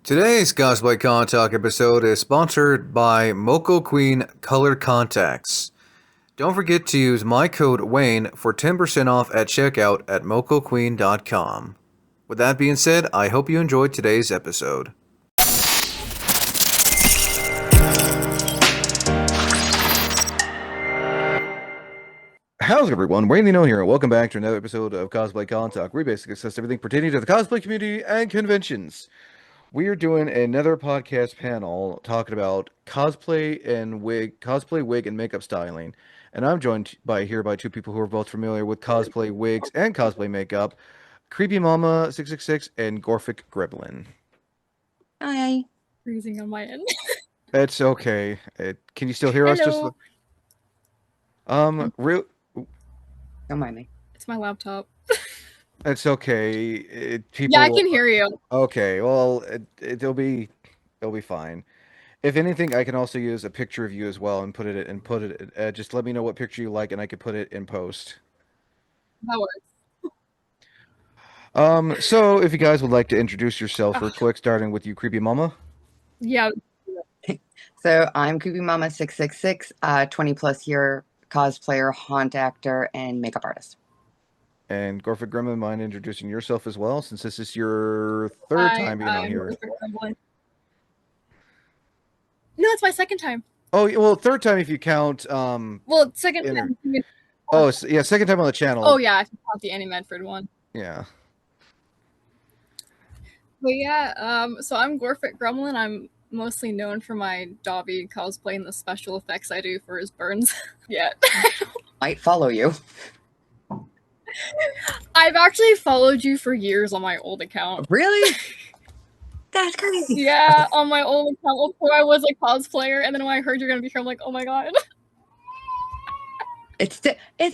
Today's Cosplay Con Talk episode is sponsored by Moco Queen Color Contacts. Don't forget to use my code Wayne for 10% off at checkout at mocoqueen.com. With that being said, I hope you enjoyed today's episode. How's everyone? Wayne Leno here, and welcome back to another episode of Cosplay Con Talk, where we basically discuss everything pertaining to the cosplay community and conventions. We are doing another podcast panel talking about cosplay wig and makeup styling. And I'm joined by two people who are both familiar with cosplay wigs and cosplay makeup, Creepy Momma 666 and Gorephic Gremlin. Hi. Freezing on my end. It's okay. Can you still hear us? Hello. Don't mind me. It's my laptop. It's okay. Yeah, I can hear you. Okay, well, it'll be fine. If anything, I can also use a picture of you as well and put it. Just let me know what picture you like, and I can put it in post. That works. So if you guys would like to introduce yourself real quick, starting with you, Creepy Momma. Yeah. So I'm Creepy Momma 666, 20 plus year cosplayer, haunt actor, and makeup artist. And Gorephic Gremlin, mind introducing yourself as well, since this is your third time being on here. No, it's my second time. Oh, well, third time if you count. Well, second time. Oh, yeah, second time on the channel. Oh, yeah, I can count the Annie Medford one. Yeah. But yeah, so I'm Gorephic Gremlin. I'm mostly known for my Dobby cosplay and the special effects I do for his burns. Yeah. Might follow you. I've actually followed you for years on my old account. Really? That's crazy. Yeah, on my old account before I was a cosplayer, and then when I heard you're gonna be here, I'm like, oh my god. It's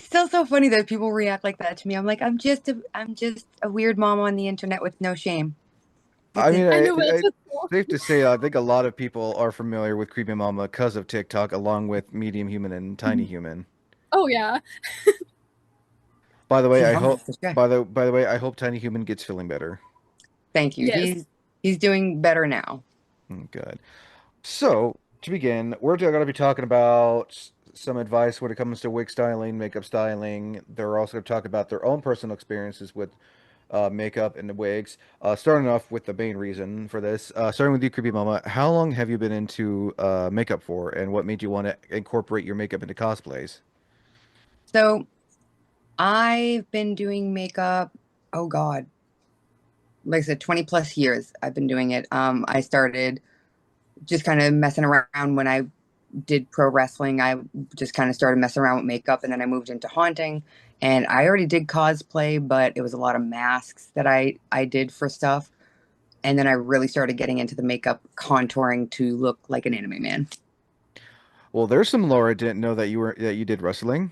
still so funny that people react like that to me. I'm like, I'm just a weird mom on the internet with no shame. I mean, it's safe to say, I think a lot of people are familiar with Creepy Momma because of TikTok, along with Medium Human and Tiny Human. Oh yeah. By the way, I hope. By the way, I hope Tiny Human gets feeling better. Thank you. Yes. He's doing better now. Good. So to begin, we're going to be talking about some advice when it comes to wig styling, makeup styling. They're also going to talk about their own personal experiences with makeup and the wigs. Starting off with the main reason for this. Starting with you, Creepy Momma. How long have you been into makeup for, and what made you want to incorporate your makeup into cosplays? So, I've been doing makeup, oh God, like I said, 20 plus years I've been doing it. I started just kind of messing around when I did pro wrestling. I just kind of started messing around with makeup, and then I moved into haunting, and I already did cosplay, but it was a lot of masks that I did for stuff. And then I really started getting into the makeup contouring to look like an anime man. Well, there's some lore I didn't know that you did wrestling.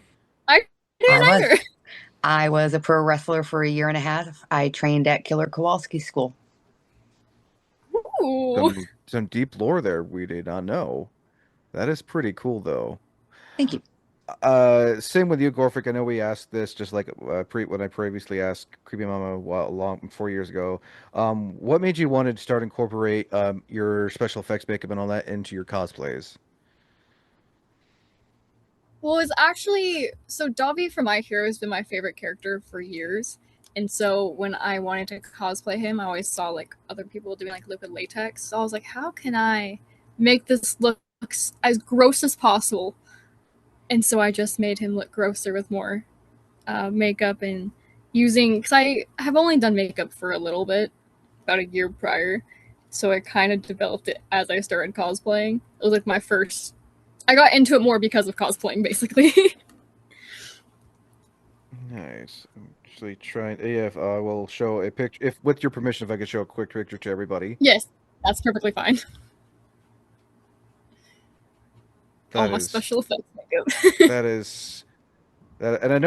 I was a pro wrestler for a year and a half. I trained at Killer Kowalski School. Ooh. Some deep lore there we did not know. That is pretty cool, though. Thank you. Same with you, Gorephic. I know we asked this just like when I previously asked Creepy Momma 4 years ago. What made you want to start incorporate your special effects makeup and all that into your cosplays? Well, it's actually, so Dobby from My Hero has been my favorite character for years. And so when I wanted to cosplay him, I always saw like other people doing like liquid latex. So I was like, how can I make this look as gross as possible? And so I just made him look grosser with more makeup and because I have only done makeup for a little bit, about a year prior. So I kind of developed it as I started cosplaying. It was like my first... I got into it more because of cosplaying, basically. Nice. I'm actually trying. If I will show a picture, if with your permission, if I could show a quick picture to everybody. Yes, that's perfectly fine. My special effects makeup. And I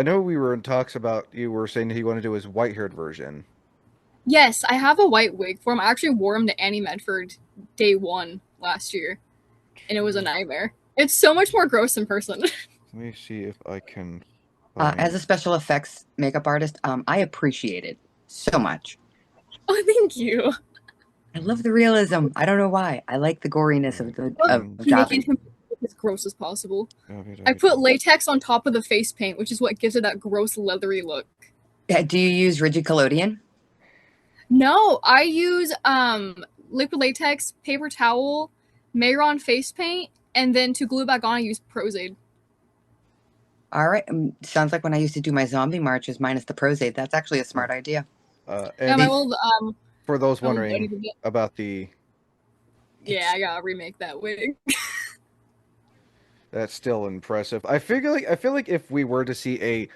know we were in talks about, you were saying that he wanted to do his white-haired version. Yes, I have a white wig for him. I actually wore him to Annie Medford day 1 last year. And it was a nightmare. It's so much more gross in person. Let me see if I can... As a special effects makeup artist, I appreciate it so much. Oh, thank you. I love the realism. I don't know why. I like the goriness of the Well, of making Dobby. him as gross as possible. I put latex on top of the face paint, which is what gives it that gross leathery look. Do you use rigid collodion? No, I use liquid latex, paper towel, Mayron face paint, and then to glue back on, I use Prozaid. All right. Sounds like when I used to do my zombie marches minus the Prozaid. That's actually a smart idea. Yeah, my old for those my old wondering buddy did it. about the, Yeah, I gotta remake that wig. that's still impressive. I feel like if we were to see a,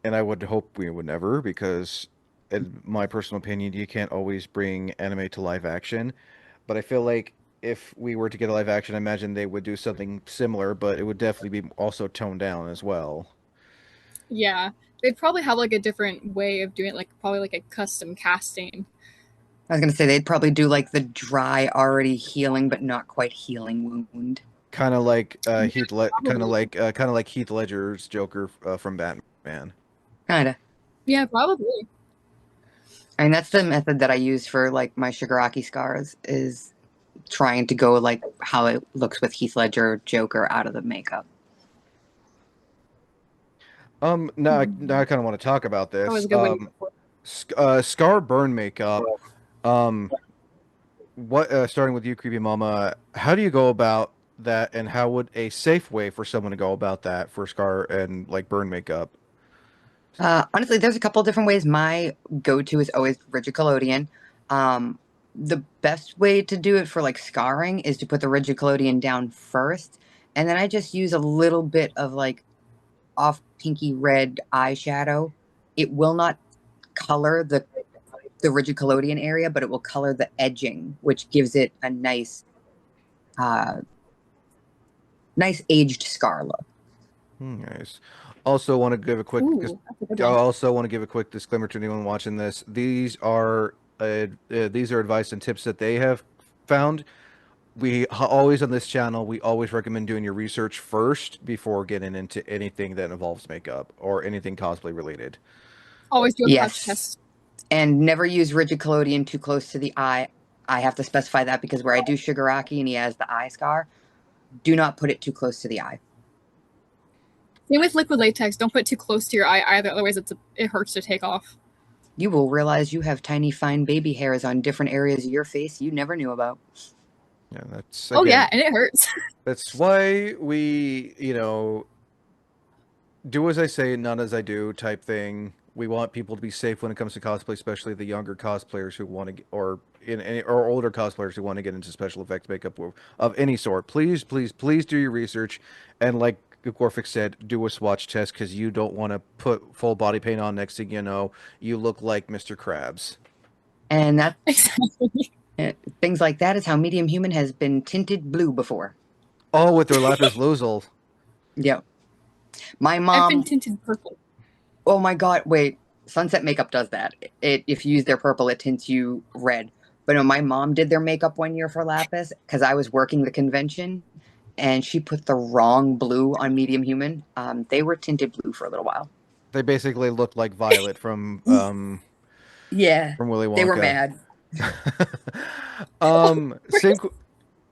and I would hope we would never, because in my personal opinion, you can't always bring anime to live action. But I feel like if we were to get a live action, I imagine they would do something similar, but it would definitely be also toned down as well. Yeah, they'd probably have like a different way of doing it, like probably like a custom casting. I was gonna say they'd probably do like the dry, already healing but not quite healing wound. Kind of like Yeah, probably. kind of like Heath Ledger's Joker from Batman. Kinda. Yeah, probably. I mean, that's the method that I use for like my Shigaraki scars is trying to go like how it looks with Heath Ledger Joker out of the makeup. Now I kind of want to talk about That was this. a good one. Scar burn makeup. Um, what starting with you, Creepy Mama, how do you go about that, and how would a safe way for someone to go about that for scar and like burn makeup? Honestly, there's a couple different ways. My go-to is always rigid collodion. Um, the best way to do it for like scarring is to put the rigid collodion down first, and then I just use a little bit of like off pinky red eyeshadow. It will not color the rigid collodion area, but it will color the edging, which gives it a uh, nice aged scar look. Nice. Also, want to give a quick. Ooh, that's a good I one. also want to give a quick disclaimer to anyone watching this. These are advice and tips that they have found. Always on this channel, we always recommend doing your research first before getting into anything that involves makeup or anything cosplay related. Always do a patch Yes. test. And never use rigid collodion too close to the eye. I have to specify that because where I do Shigaraki and he has the eye scar, do not put it too close to the eye. Same with liquid latex. Don't put it too close to your eye either. Otherwise, it hurts to take off. You will realize you have tiny, fine baby hairs on different areas of your face you never knew about. Yeah, that's Oh yeah, again, and it hurts. that's why we, do as I say, not as I do type thing. We want people to be safe when it comes to cosplay, especially the younger cosplayers who want to, or older cosplayers who want to get into special effects makeup of any sort. Please, please, please do your research, and like Gorfic said, do a swatch test because you don't want to put full body paint on. Next thing you know, you look like Mr. Krabs. And that Exactly. things like that is how Medium Human has been tinted blue before. Oh, with their lapis lazuli. Yep. My I've been mom, tinted purple. oh my God, wait, Sunset Makeup does that. If you use their purple, it tints you red. But no, my mom did their makeup one year for Lapis because I was working the convention and she put the wrong blue on Medium Human. They were tinted blue for a little while. They basically look like Violet Yeah, from Willy they were Wonka. mad. Same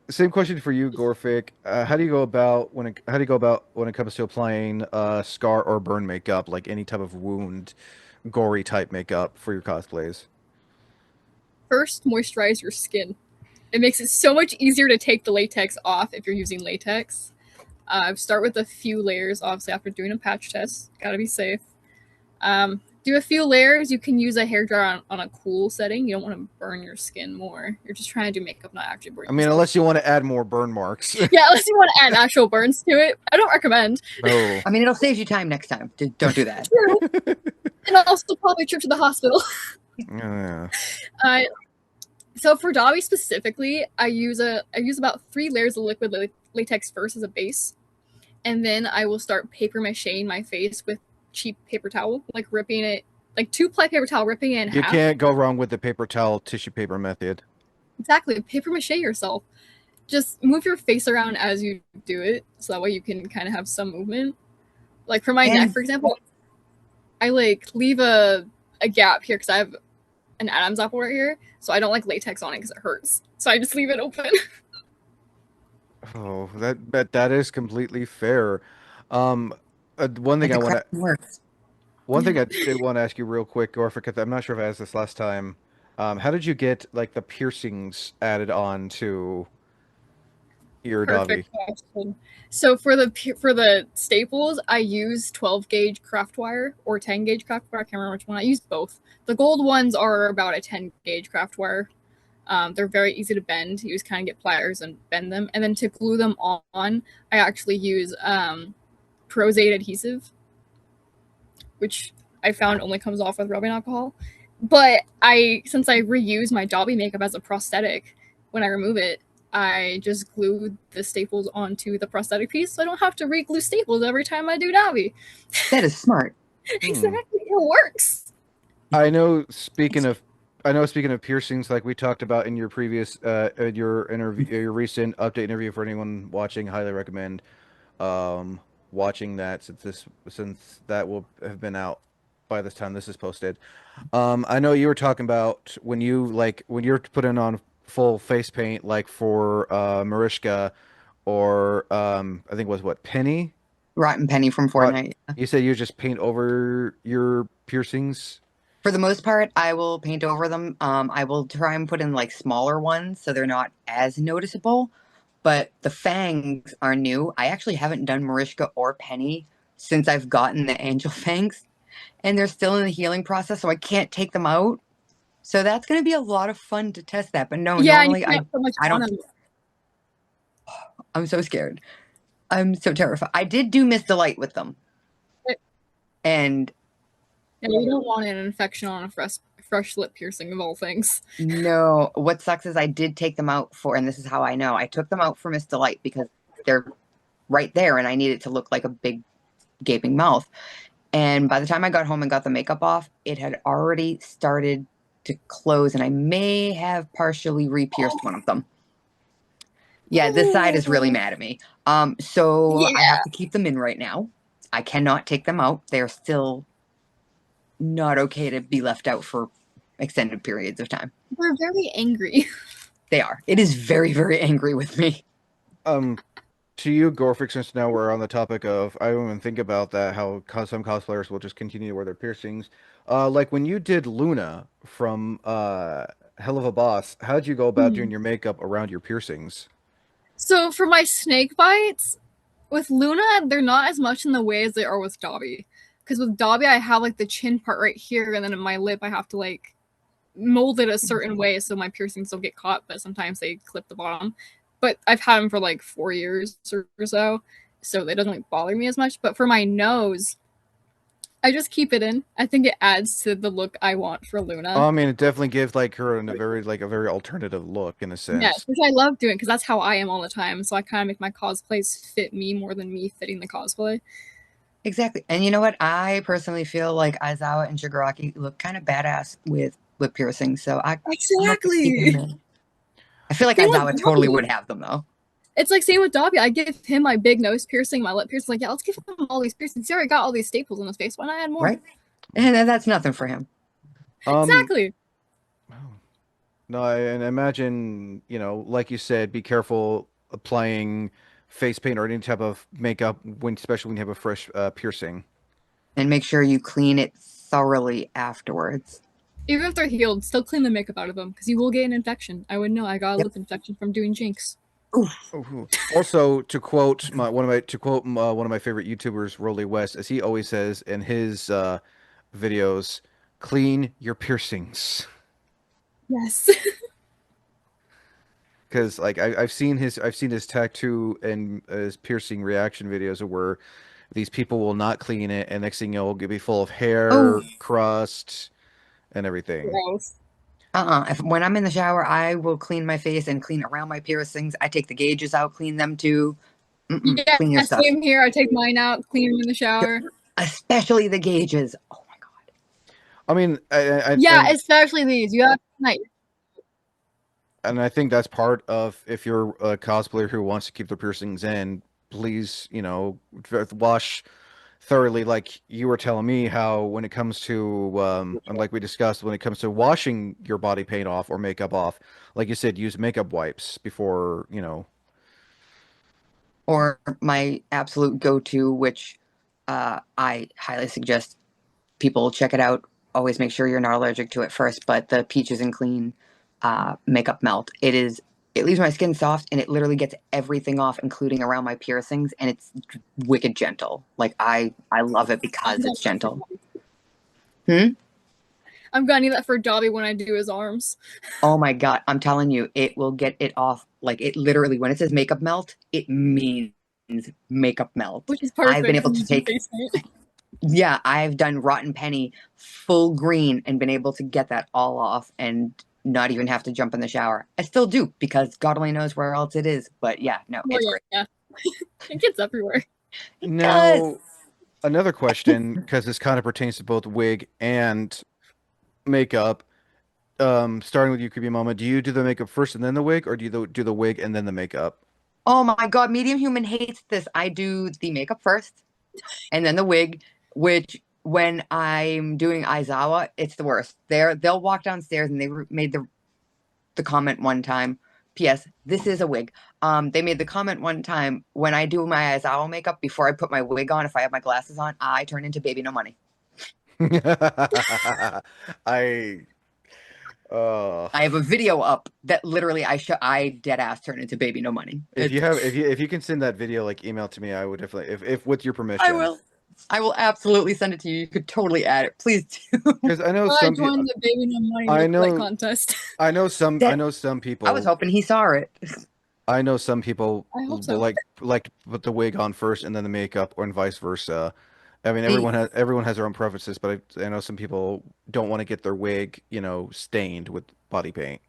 same question for you, Gorfic. How do you go about when it comes to applying scar or burn makeup, like any type of wound, gory type makeup for your cosplays? First, moisturize your skin. It makes it so much easier to take the latex off if you're using latex. Start with a few layers, obviously, after doing a patch test. Gotta be safe. Do a few layers. You can use a hairdryer on a cool setting. You don't want to burn your skin more. You're just trying to do makeup, not actually burn I mean, yourself. unless you want to add more burn marks. Yeah, unless you want to add actual burns to it. I don't recommend. No. I mean, it'll save you time next time. Don't do that. True. And also probably a trip to the hospital. Yeah. So for Dobby specifically, I use about 3 layers of liquid latex first as a base, and then I will start paper macheing my face with cheap paper towel, like ripping it, like 2-ply paper towel, ripping it in You half. can't go wrong with the paper towel tissue paper method. Exactly, paper mache yourself. Just move your face around as you do it, so that way you can kind of have some movement. Like for my neck, for example, I like leave a gap here because I have an Adam's apple right here, so I don't like latex on it because it hurts. So I just leave it open. Oh, that is completely fair. Um, one Like thing the I want crap to works. one thing I did want to ask you real quick, Gorfik, 'cause I'm not sure if I asked this last time. How did you get like the piercings added on to your Davi? Perfect question. So for the staples, I use 12 gauge craft wire or 10 gauge craft wire. I can't remember which one. I use both. The gold ones are about a 10 gauge craft wire. They're very easy to bend. You just kind of get pliers and bend them. And then to glue them on, I actually use Prozade adhesive, which I found only comes off with rubbing alcohol. But since I reuse my Dobby makeup as a prosthetic, when I remove it, I just glue the staples onto the prosthetic piece, so I don't have to re-glue staples every time I do Dobby. That is smart. Exactly, it works. I know. Speaking of piercings, like we talked about in your previous, your interview, your recent update interview for anyone watching, highly recommend um watching that since that will have been out by this time this is posted. I know you were talking about when you're putting on full face paint, like for Mariska or I think it was what Penny. Rotten Penny from Right. Fortnite. You said you just paint over your piercings. For the most part, I will paint over them. I will try and put in like smaller ones so they're not as noticeable. But the fangs are new. I actually haven't done Mariska or Penny since I've gotten the angel fangs, and they're still in the healing process, so I can't take them out. So that's going to be a lot of fun to test that. But no, Yeah, and you normally can't put much I on don't. them. I'm so scared. I'm so terrified. I did do Miss Delight with them, and And you don't want an infection on a fresh lip piercing of all things. no, what sucks is I did take them out for, and this is how I know. I took them out for Miss Delight because they're right there and I need it to look like a big gaping mouth. And by the time I got home and got the makeup off, it had already started to close and I may have partially re-pierced one of them. Yeah, this side is really mad at me. So I Yeah, have to keep them in right now. I cannot take them out. They're still not okay to be left out for extended periods of time. they're very angry. They are. It is very, very angry with me. Um, to you, Gorfix, since now we're on the topic of, I don't even think about that, how some cosplayers will just continue to wear their piercings. Like when you did Luna from Hell of a Boss, how'd you go about doing your makeup around your piercings? So for my snake bites, with Luna, they're not as much in the way as they are with Dobby. Because with Dobby, I have like the chin part right here, and then in my lip, I have to like mold it a certain way so my piercings don't get caught, but sometimes they clip the bottom. But I've had them for like 4 years or so, so it doesn't like bother me as much. But for my nose, I just keep it in. I think it adds to the look I want for Luna. I mean, it definitely gives like her a very alternative look in a Yes, sense. which I love doing because that's how I am all the time. So I kind of make my cosplays fit me more than me fitting the cosplay. Exactly. And you know what? I personally feel like Aizawa and Shigaraki look kind of badass with lip piercings. So I have to keep them Exactly. in. I feel like Same with Aizawa totally Dobby. would have them though. It's like same with Dobby. I give him my big nose piercing, my lip piercing. Like, yeah, let's give him all these piercings. He already got all these staples in his face. Why not add more? Right? And that's nothing for him. Um, Exactly. oh, no, and imagine, like you said, be careful applying face paint or any type of makeup especially when you have a fresh piercing. And make sure you clean it thoroughly afterwards. Even if they're healed, still clean the makeup out of them because you will get an infection. I would know. I got a Yep. lip infection from doing Jinx. Oof. Ooh. Also, to quote one of my favorite YouTubers, Rolly West, as he always says in his videos, clean your piercings. Yes. Because like I've seen his tattoo and his piercing reaction videos where these people will not clean it, and next thing you'll be full of Oh, hair, crust, and everything. Gross. When I'm in the shower, I will clean my face and clean around my piercings. I take the gauges out, clean them too. Yeah, Clean your stuff. same here. I take mine out, clean them in the shower. Especially the gauges. Oh my God. I mean, Yeah, especially these. You have night. and I think that's part of if you're a cosplayer who wants to keep their piercings in, please, wash thoroughly. Like you were telling me how when it comes to and like we discussed, when it comes to washing your body paint off or makeup off, like you said, use makeup wipes before, you know. Or my absolute go-to, which I highly suggest people check it out. Always make sure you're not allergic to it first, but the Peaches and Clean makeup melt. It leaves my skin soft and it literally gets everything off, including around my piercings, and it's wicked gentle. Like I love it because it's gentle. I'm gonna need that for Dobby when I do his arms. Oh my God, I'm telling you, it will get it off. Like it literally, when it says makeup melt, it means makeup melt. Which is I've been perfect. able to take, yeah, I've done Rotten Penny full green and been able to get that all off and not even have to jump in the shower. I still do because God only knows where else it is. But yeah, no, it's great. Yeah. It gets everywhere. It does. Now, another question, because this kind of pertains to both wig and makeup. Starting with you, Creepy Mama, do you do the makeup first and then the wig, or do you do the wig and then the makeup? Oh my God, Medium Human hates this. I do the makeup first and then the wig, which when I'm doing Aizawa, it's the worst. They'll walk downstairs and they made the comment one time. P.S. This is a wig. They made the comment one time when I do my Aizawa makeup before I put my wig on. If I have my glasses on, I turn into Baby No Money. I I have a video up that literally I dead ass turn into Baby No Money. if you can send that video like email to me, I would definitely if with your I permission. will. I will absolutely send it to you. You could totally add it. Please do. Because I know I some joined the Baby No Money I lookalike know contest. I know some I was people hoping he saw it. I know some people I hope will so. like to put the wig on first and then the makeup, or and vice versa. I mean, See, everyone has their own preferences, but I know some people don't want to get their wig, you know, stained with body paint.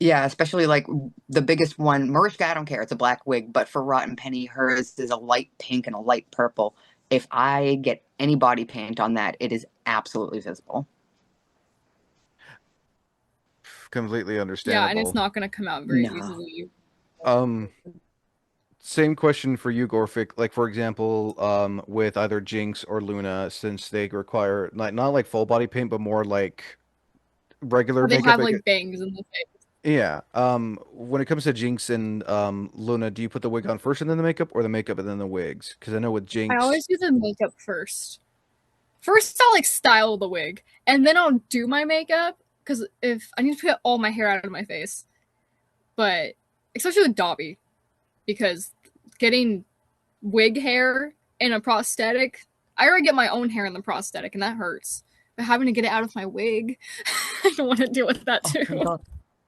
yeah, especially like the biggest one, Mariska, I don't care. It's a black wig, but for Rotten Penny, hers is a light pink and a light purple. If I get any body paint on that, it is absolutely visible. Completely Yeah, and it's understandable. not gonna come out very No. easily. Um, Same question for you, Gorfic. Like for example, with either Jinx or Luna, since they require like not like full body paint, but more like regular Or they makeup. have like bangs in the face. Yeah. When it comes to Jinx and Luna, do you put the wig on first and then the makeup, or the makeup and then the wigs? Because I know with I Jinx, always do the makeup first. First, I'll like style the wig, and then I'll do my makeup because if I need to put all my hair out of my face, but especially with Dobby, because getting wig hair in a prosthetic, I already get my own hair in the prosthetic, and that hurts. But having to get it out of my wig, I don't want to deal with that Oh too. my God.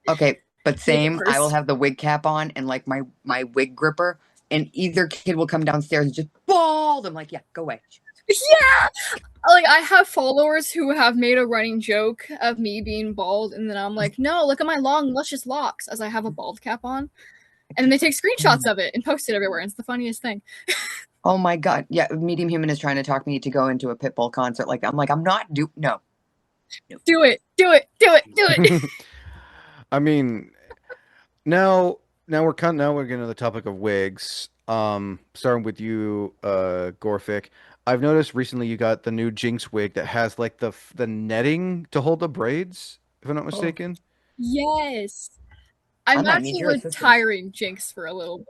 Okay, but Makeup same. I will first. have the wig cap on and like my wig gripper, and either kid will come downstairs and just bald. I'm like, yeah, go away. Yeah, like I have followers who have made a running joke of me being bald, and then I'm like, no, look at my long, luscious locks as I have a bald cap on. And then they take screenshots of it and post it everywhere. And it's the funniest thing. Oh my God. Yeah, Medium Human is trying to talk me to go into a Pitbull concert. Like I'm not no. Do it, do it, do it, do it. I mean, now we're getting to the topic of wigs. Starting with you, Gorfic. I've noticed recently you got the new Jinx wig that has like the netting to hold the braids, if I'm not Oh, mistaken. Yes. I I'm might need actually your assistance. retiring Jinx for a little bit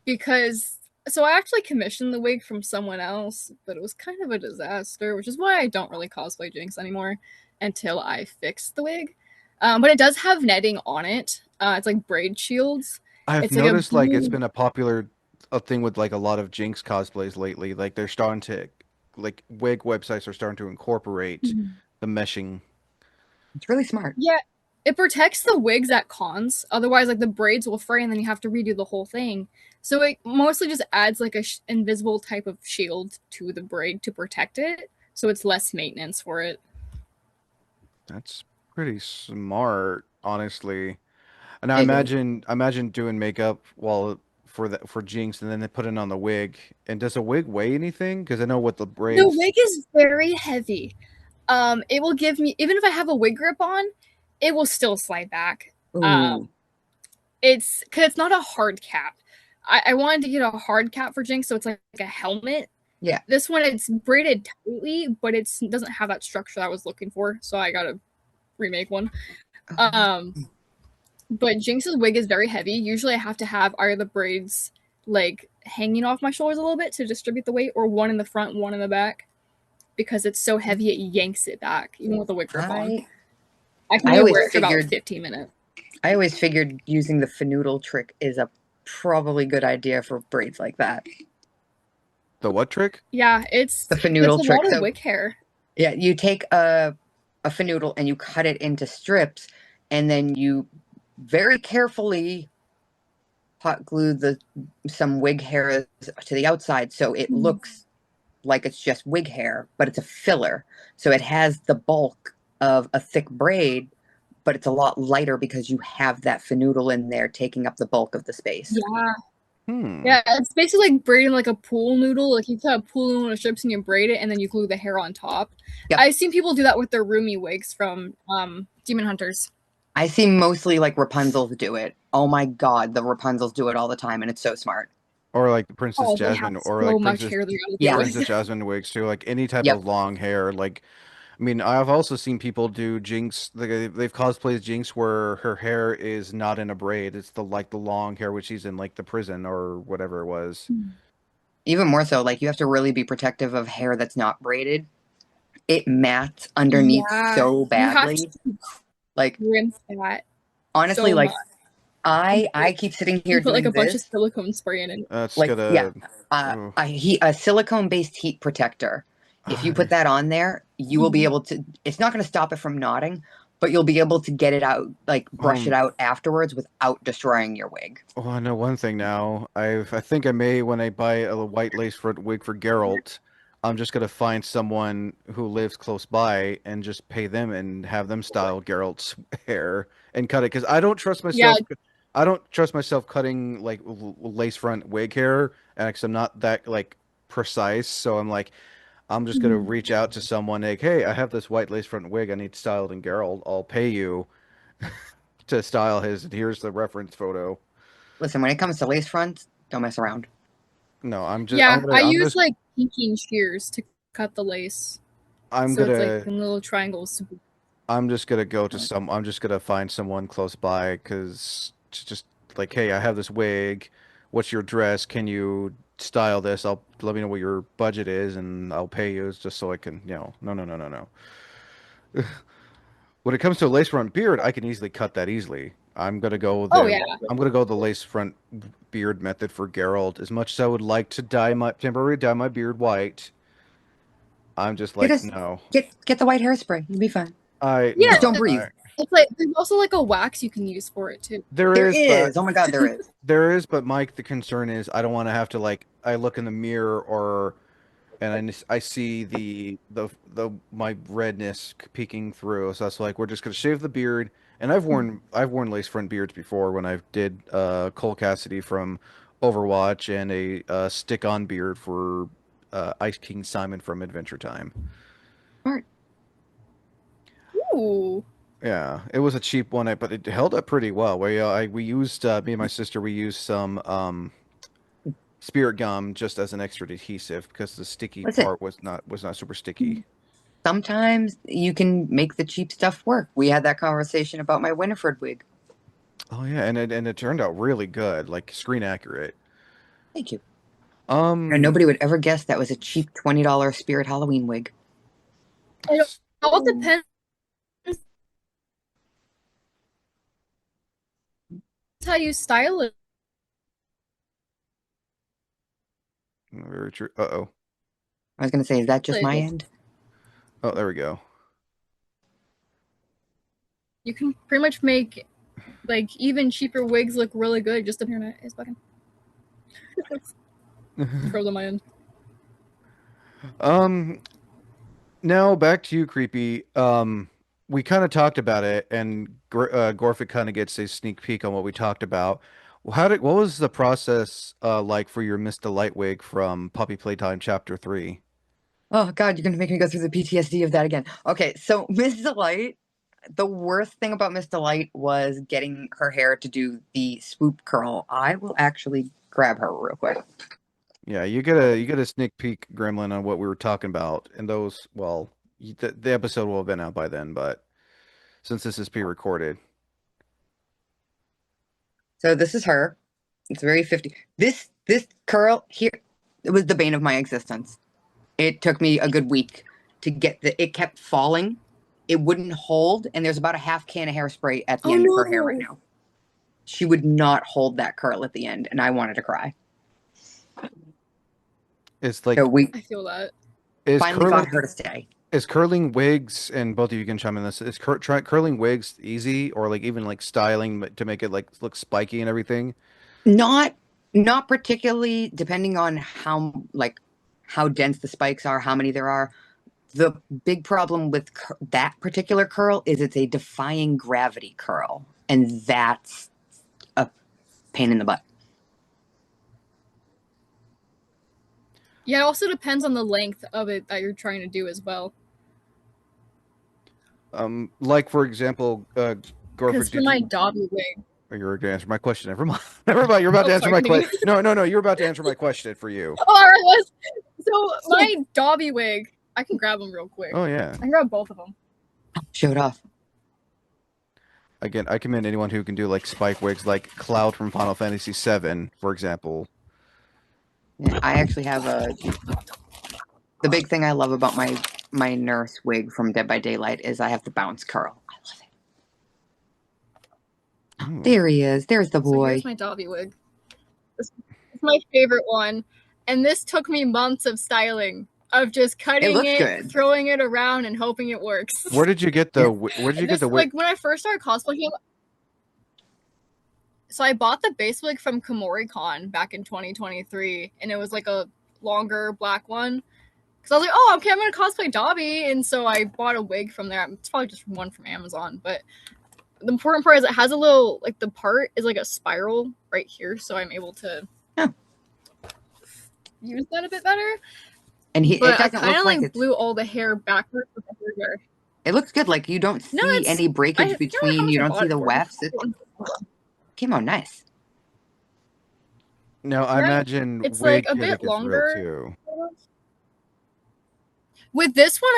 because so I actually commissioned the wig from someone else, but it was kind of a disaster, which is why I don't really cosplay Jinx anymore until I fix the wig. But it does have netting on it. It's like braid shields. I've It's like a noticed like it's blue. been a popular a thing with like a lot of Jinx cosplays lately. Like they're starting to like wig websites are starting to incorporate the meshing. It's really smart. Yeah, it protects the wigs at cons. Otherwise, like the braids will fray, and then you have to redo the whole thing. So it mostly just adds like a invisible type of shield to the braid to protect it, so it's less maintenance for it. That's pretty smart, honestly. And It is. I imagine doing makeup while for Jinx, and then they put it on the wig. And does a wig weigh anything? Because I know with the The braids. wig is very heavy. It will give me even if I have a wig grip on, it will still slide back. Ooh. Um, it's not a hard cap. I wanted to get a hard cap for Jinx, so it's like a helmet. Yeah. This one, it's braided tightly, but it doesn't have that structure that I was looking for, so I gotta remake one. But Jinx's wig is very heavy. Usually I have to have either the braids like hanging off my shoulders a little bit to distribute the weight, or one in the front, one in the back, because it's so heavy it yanks it back, even with the wig grip on. I can only wear it for about 15 minutes. I always figured using the fanoodle trick is a probably good idea for braids like that. The what trick? Yeah, it's The fanoodle a trick. lot of wig hair. Yeah, you take a fanoodle and you cut it into strips, and then you very carefully hot glue some wig hair to the outside so it looks like it's just wig hair, but it's a filler. So it has the bulk of a thick braid, but it's a lot lighter because you have that fanoodle in there taking up the bulk of the space. Yeah. Hmm. Yeah, it's basically like braiding like a pool noodle. Like you cut a pool noodle into strips and you braid it, and then you glue the hair on top. Yep. I've seen people do that with their Rumi wigs from Demon Hunters. I see mostly like Rapunzels do it. Oh my god, the Rapunzels do it all the time, and it's so smart. Or like the Princess Oh, Jasmine, they have or so like much hair they gotta deal with. Princess Jasmine wigs too. Like any type Yep. of long hair. Like, I mean, I've also seen people do Jinx. They've cosplayed Jinx where her hair is not in a braid. It's the long hair which she's in like the prison or whatever it was. Even more so, like you have to really be protective of hair that's not braided. It mats underneath so badly. You have to like rinse that. Honestly, so like much. I keep sitting here You put doing like a bunch this. of silicone spray in it. That's Like gonna. a silicone-based heat protector. If you put that on there, you will be able to. It's not going to stop it from knotting, but you'll be able to get it out, like brush it out afterwards without destroying your wig. Oh, I know one thing now. I think I may, when I buy a white lace front wig for Geralt, I'm just gonna find someone who lives close by and just pay them and have them style Geralt's hair and cut it because I don't trust myself. Yeah. I don't trust myself cutting like lace front wig hair, and because I'm not that like precise, so I'm like, I'm just gonna reach out to someone like, hey, I have this white lace front wig I need styled in Geralt. I'll pay you to style his, and here's the reference photo. Listen, when it comes to lace fronts, don't mess around. No, I'm just. Yeah, I use like pinking shears to cut the lace. It's like in little triangles. I'm just gonna go to some. I'm just gonna find someone close by because just like, hey, I have this wig. What's your dress? Can you style this? I'll let me know what your budget is, and I'll pay you just so I can. No. When it comes to a lace front beard, I can easily cut that easily. I'm gonna go the. Oh yeah. I'm gonna go the lace front beard method for Geralt. As much as I would like to dye my beard white, I'm just like no. Get the white hairspray. You'll be fine. Just don't breathe. It's like there's also like a wax you can use for it too. There is. Oh my god, there is. There is, but Mike, the concern is I don't want to have to like I look in the mirror and I see the my redness peeking through. So that's like we're just gonna shave the beard. And I've worn lace front beards before when I did Cole Cassidy from Overwatch and a stick on beard for Ice King Simon from Adventure Time. Smart. Ooh. Yeah, it was a cheap one, but it held up pretty well. We used me and my sister. We used some spirit gum just as an extra adhesive because the sticky part was not super sticky. Sometimes you can make the cheap stuff work. We had that conversation about my Winifred wig. Oh yeah, and it turned out really good, like screen accurate. Thank you. And nobody would ever guess that was a cheap $20 Spirit Halloween wig. It all depends how you style it. Very true. Uh-oh. I was gonna say, is that just my end? Oh, there we go. You can pretty much make like even cheaper wigs look really good. Just the internet is fucking. Throw them in. Now back to you, Creepy. We kind of talked about it, and Gorephic kind of gets a sneak peek on what we talked about. What was the process like for your Miss Delight wig from Puppy Playtime Chapter 3? Oh god, you're gonna make me go through the PTSD of that again. Okay, so Miss Delight, the worst thing about Miss Delight was getting her hair to do the swoop curl. I will actually grab her real quick. Yeah, you get a sneak peek, Gremlin, on what we were talking about, and those. Well, the episode will have been out by then, but since this is pre-recorded, So this is her. It's very 50. This curl here, it was the bane of my existence. It took me a good week to get it kept falling. It wouldn't hold, and there's about a half can of hairspray at the Oh end of her hair right no! now. She would not hold that curl at the end, and I wanted to cry. it's So like we I feel that. is finally curling got her to stay. is curling wigs, and both of you can chime in this. Is curling wigs easy, or like even like styling to make it like look spiky and everything? Not not particularly, depending on how dense the spikes are, how many there are. The big problem with that particular curl is it's a defying gravity curl, and that's a pain in the butt. Yeah, it also depends on the length of it that you're trying to do as well. Like for example, Because Goreford, for my Dobby wig, oh, you're going to answer my question. Never mind. Never mind. You're about to oh answer sorry, my continue. question. No, no, no. You're about to answer my question for you. Oh, all right, so my Dobby wig, I can grab them real quick. Oh yeah. I can grab both of them. Show it off. Again, I commend anyone who can do like spike wigs, like Cloud from Final Fantasy VII, for example. Yeah, I actually have the big thing I love about my nurse wig from Dead by Daylight is I have the bounce curl. I love it. Ooh. There he is. There's the So boy. here's my Dobby wig. This is my favorite one, and this took me months of styling, of just cutting looks it, good. throwing it around, and hoping it works. Where did you get the? Where did you get This, the wig? like when I first started cosplaying, so I bought the base wig from KomoriCon back in 2023, and it was like a longer black one. Because I was like, oh, okay, I'm gonna cosplay Dobby, and so I bought a wig from there. It's probably just one from Amazon, but the important part is it has a little, like, the part is like a spiral right here, so I'm able to use that a bit better. And it But I doesn't kind look of like like blew all the hair backwards with the hairdryer. it looks good. Like you don't No, see it's any breakage between. You don't see the wefts. It came out nice. No, I Right? imagine It's wig like a bit gimmick is real longer. too. With this one,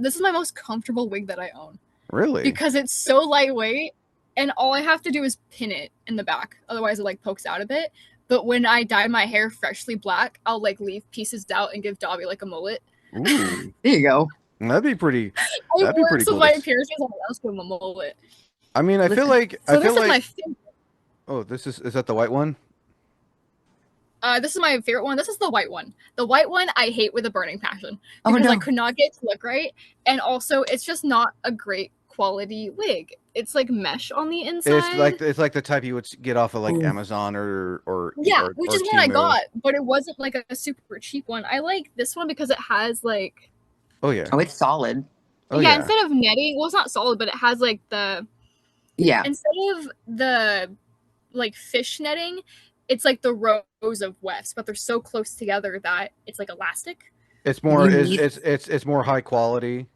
this is my most comfortable wig that I own. Really? Because it's so lightweight, and all I have to do is pin it in the back. Otherwise, it like pokes out a bit. But when I dye my hair freshly black, I'll like leave pieces out and give Dobby like a mullet. Ooh, There you go. that'd be pretty. It That'd be works pretty with cool. my appearance because I else give him a mullet. I mean, I feel Listen, like So I this feel is my like. favorite. Oh, this is that the white one? This is my favorite one. This is the white one. The white one I hate with a burning passion Oh, because no. I could not get it to look right, and also it's just not a great quality wig. It's like mesh on the inside. It's like the type you would get off of like Ooh. Amazon or Yeah, or, which or is what I Temu. got, but it wasn't like a super cheap one. I like this one because it has like Oh yeah. Oh, it's solid. Oh yeah, yeah. instead of netting, well, it's not solid, but it has like Yeah. instead of the like fish netting, it's like the rows of wefts, but they're so close together that it's like elastic. It's more You is need- it's more high quality.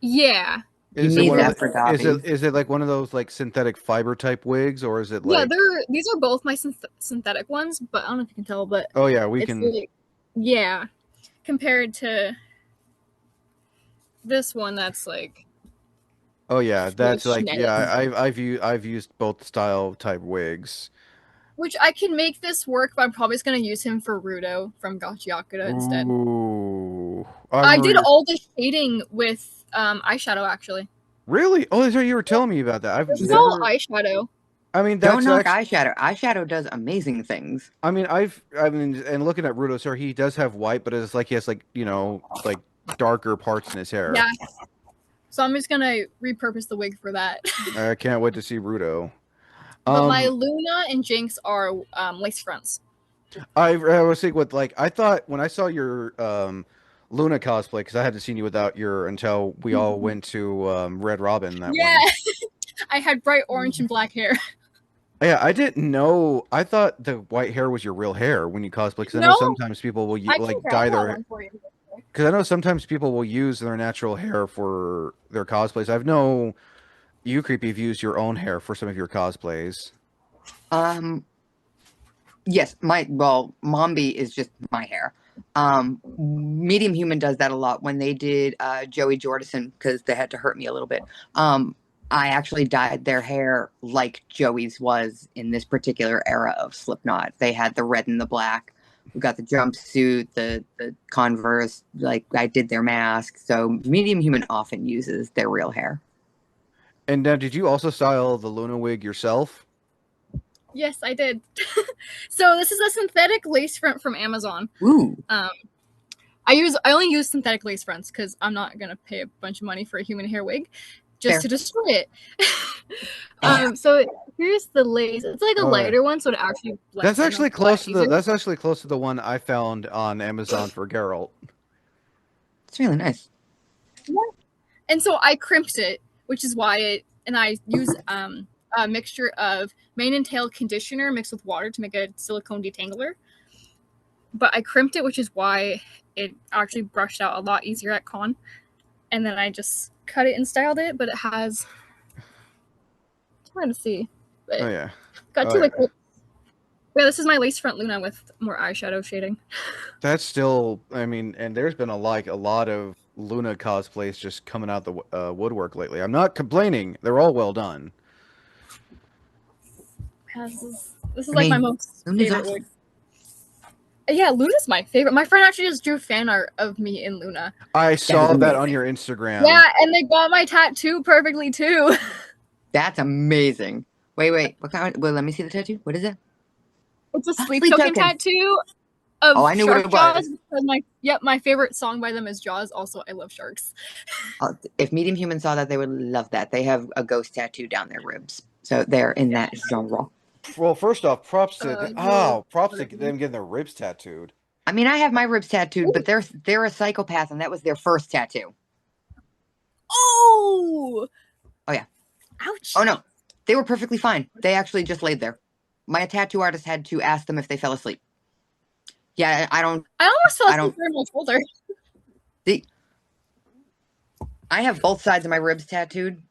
Yeah. You Is it need one of that for is Dobby. it like one of those like synthetic fiber type wigs, or is it Yeah, like these are both my synthetic ones, but I don't know if you can tell, but oh yeah, we it's can like, yeah, compared to this one that's like oh yeah, that's fish like netting. yeah, I've used both style type wigs. Which I can make this work, but I'm probably just gonna use him for Rudo from Gachiakuda instead. Ooh. I did all the shading with eyeshadow actually. Really? Oh, that's right. You were telling me about that. I've This is never. all eyeshadow. I mean, Don't that's knock actually. eyeshadow. Eyeshadow does amazing things. I mean, and looking at Rudo, sir, he does have white, but it's like he has like like darker parts in his hair. Yeah. So I'm just gonna repurpose the wig for that. I can't wait to see Rudo. But my Luna and Jinx are lace fronts. I was thinking with like I thought when I saw your Luna cosplay because I hadn't seen you without your until we all went to Red Robin that Yeah. one. I had bright orange and black hair. Yeah, I didn't know. I thought the white hair was your real hair when you cosplay. Because I know No. sometimes people will I like can dye grab that their. one for you. Because I know sometimes people will use their natural hair for their cosplays. I've know you, Creepy, have used your own hair for some of your cosplays. Yes, Mombi is just my hair. Medium Human does that a lot. When they did Joey Jordison, because they had to hurt me a little bit. I actually dyed their hair like Joey's was in this particular era of Slipknot. They had the red and the black. We got the jumpsuit, the Converse. Like I did their mask. So Medium Human often uses their real hair. And now, did you also style the Luna wig yourself? Yes, I did. So this is a synthetic lace front from Amazon. Ooh. I only use synthetic lace fronts because I'm not gonna pay a bunch of money for a human hair wig just Fair. to destroy it. So here's the lace. It's like a Oh, yeah. lighter one, so it actually blends That's in a actually lot close to the. easier. That's actually close to the one I found on Amazon for Geralt. It's really nice. And so I crimped it, which is why it. And I use a mixture of mane and tail conditioner mixed with water to make a silicone detangler. But I crimped it, which is why it actually brushed out a lot easier at con. And then I just cut it and styled it, but it has. I'm trying to see. But Oh yeah. got Oh, two yeah. like. Yeah, this is my lace front Luna with more eyeshadow shading. That's still. I mean, and there's been a lot of Luna cosplays just coming out the woodwork lately. I'm not complaining. They're all well done. Yeah, this is I like my mean, most Luna's favorite awesome. wig. Yeah, Luna's my favorite. My friend actually just drew fan art of me in Luna. I saw is that on amazing. your Instagram. Yeah, and they got my tattoo perfectly too. That's amazing. Wait. What kind? Well, let me see the tattoo. What is it? It's a sleep Sleep token token. tattoo of Oh, I knew what Shark it Jaws. was. Because my favorite song by them is Jaws. Also, I love sharks. If Medium Human saw that, they would love that. They have a ghost tattoo down their ribs, so they're in that genre. Well, first off, props to No. props to them getting their ribs tattooed. I mean, I have my ribs tattooed, but they're a psychopath, and that was their first tattoo. Oh! Oh yeah. Ouch. Oh no, they were perfectly fine. They actually just laid there. My tattoo artist had to ask them if they fell asleep. Yeah, I don't. I almost fell I asleep don't- during my shoulder. I have both sides of my ribs tattooed.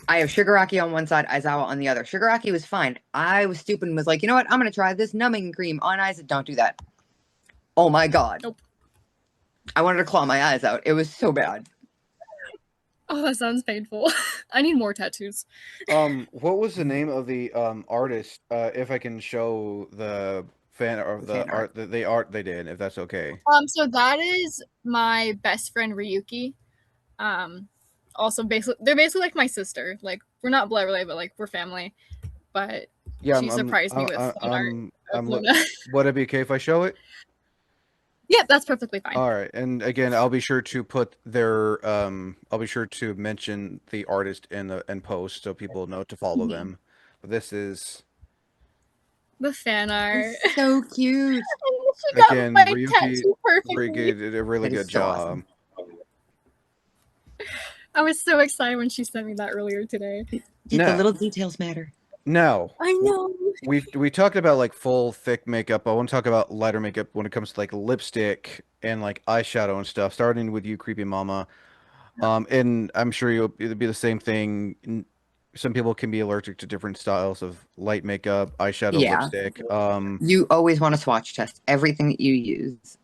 I have Shigaraki on one side, Aizawa on the other. Shigaraki was fine. I was stupid and was like, you know what? I'm going to try this numbing cream on eyes. Don't do that. Oh my God. Nope. I wanted to claw my eyes out. It was so bad. Oh, that sounds painful. I need more tattoos. What was the name of the artist? If I can show the fan of The the fan art. art they did, if that's okay. So that is my best friend Ryuki. Also they're basically like my sister. Like we're not blood related, but like we're family. But Yeah, she surprised me with fan art of Luna. Would it be okay if I show it? Yeah, that's perfectly fine. All right, and again, I'll be sure to put their I'll be sure to mention the artist in the post so people know to follow them. But this is The fan art. It's so cute. She got again my Ryuki. tattoo perfectly. Ryuki did a really That is good so job. awesome. I was so excited when she sent me that earlier today. The No. little details matter. Now, I know. we talked about like full thick makeup. I want to talk about lighter makeup when it comes to like lipstick and like eyeshadow and stuff. Starting with you, Creepy Mama. And I'm sure it'll be the same thing. Some people can be allergic to different styles of light makeup, eyeshadow, Yeah. lipstick. You always want to swatch test everything that you use.